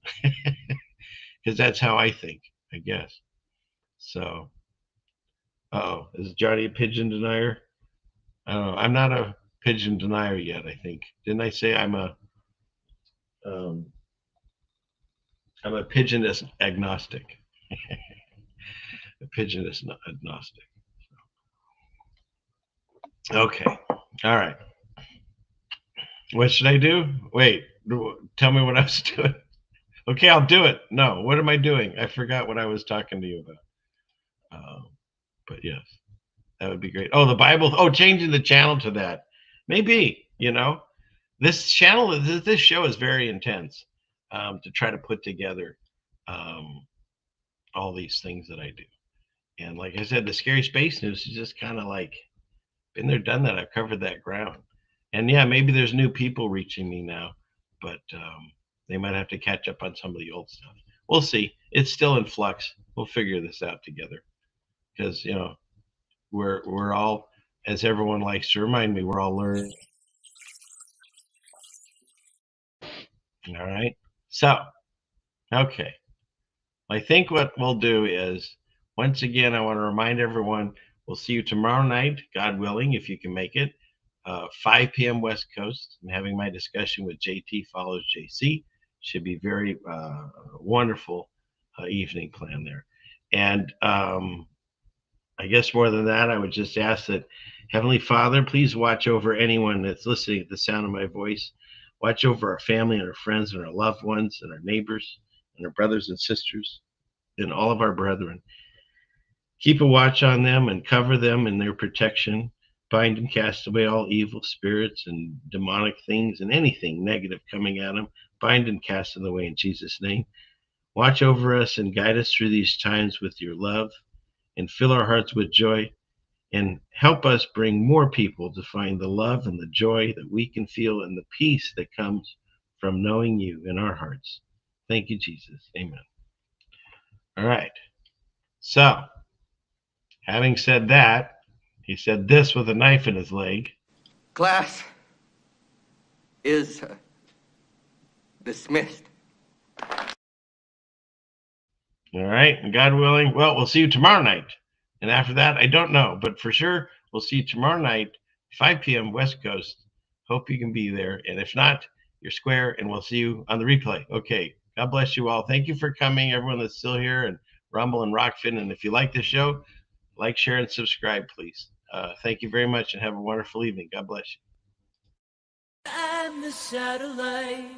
because that's how I think, I guess. So, is Johnny a pigeon denier? I don't know. I'm not a pigeon denier yet, I think. Didn't I say I'm a pigeon agnostic? A pigeon agnostic. Okay. All right. What should I do? Wait, tell me what I was doing. Okay, I'll do it. No, what am I doing? I forgot what I was talking to you about. But yes, that would be great. Oh, the Bible. Oh, changing the channel to that. Maybe, you know, this channel, this show is very intense to try to put together all these things that I do. And like I said, the Scary Space News is just kind of like, been there, done that. I've covered that ground. And yeah, maybe there's new people reaching me now, but they might have to catch up on some of the old stuff. We'll see. It's still in flux. We'll figure this out together, because, you know, we're all, as everyone likes to remind me, we're all learning. All right. So, okay. I think what we'll do is, once again, I want to remind everyone, we'll see you tomorrow night, God willing, if you can make it, 5 p.m. West Coast. I'm having my discussion with JT Follows JC. Should be very wonderful evening plan there. And I guess more than that, I would just ask that, Heavenly Father, please watch over anyone that's listening to the sound of my voice. Watch over our family and our friends and our loved ones and our neighbors and our brothers and sisters and all of our brethren. Keep a watch on them and cover them in their protection. Bind and cast away all evil spirits and demonic things and anything negative coming at them. Bind and cast them away in Jesus' name. Watch over us and guide us through these times with your love, and fill our hearts with joy, and help us bring more people to find the love and the joy that we can feel and the peace that comes from knowing you in our hearts. Thank you, Jesus. Amen. All right. So, having said that, he said this with a knife in his leg. Class is dismissed. All right. And God willing, well, we'll see you tomorrow night. And after that, I don't know. But for sure, we'll see you tomorrow night, 5 p.m. West Coast. Hope you can be there. And if not, you're square, and we'll see you on the replay. Okay. God bless you all. Thank you for coming, everyone that's still here, and Rumble and Rockfin. And if you like the show, like, share, and subscribe, please. Thank you very much, and have a wonderful evening. God bless you. I'm the satellite.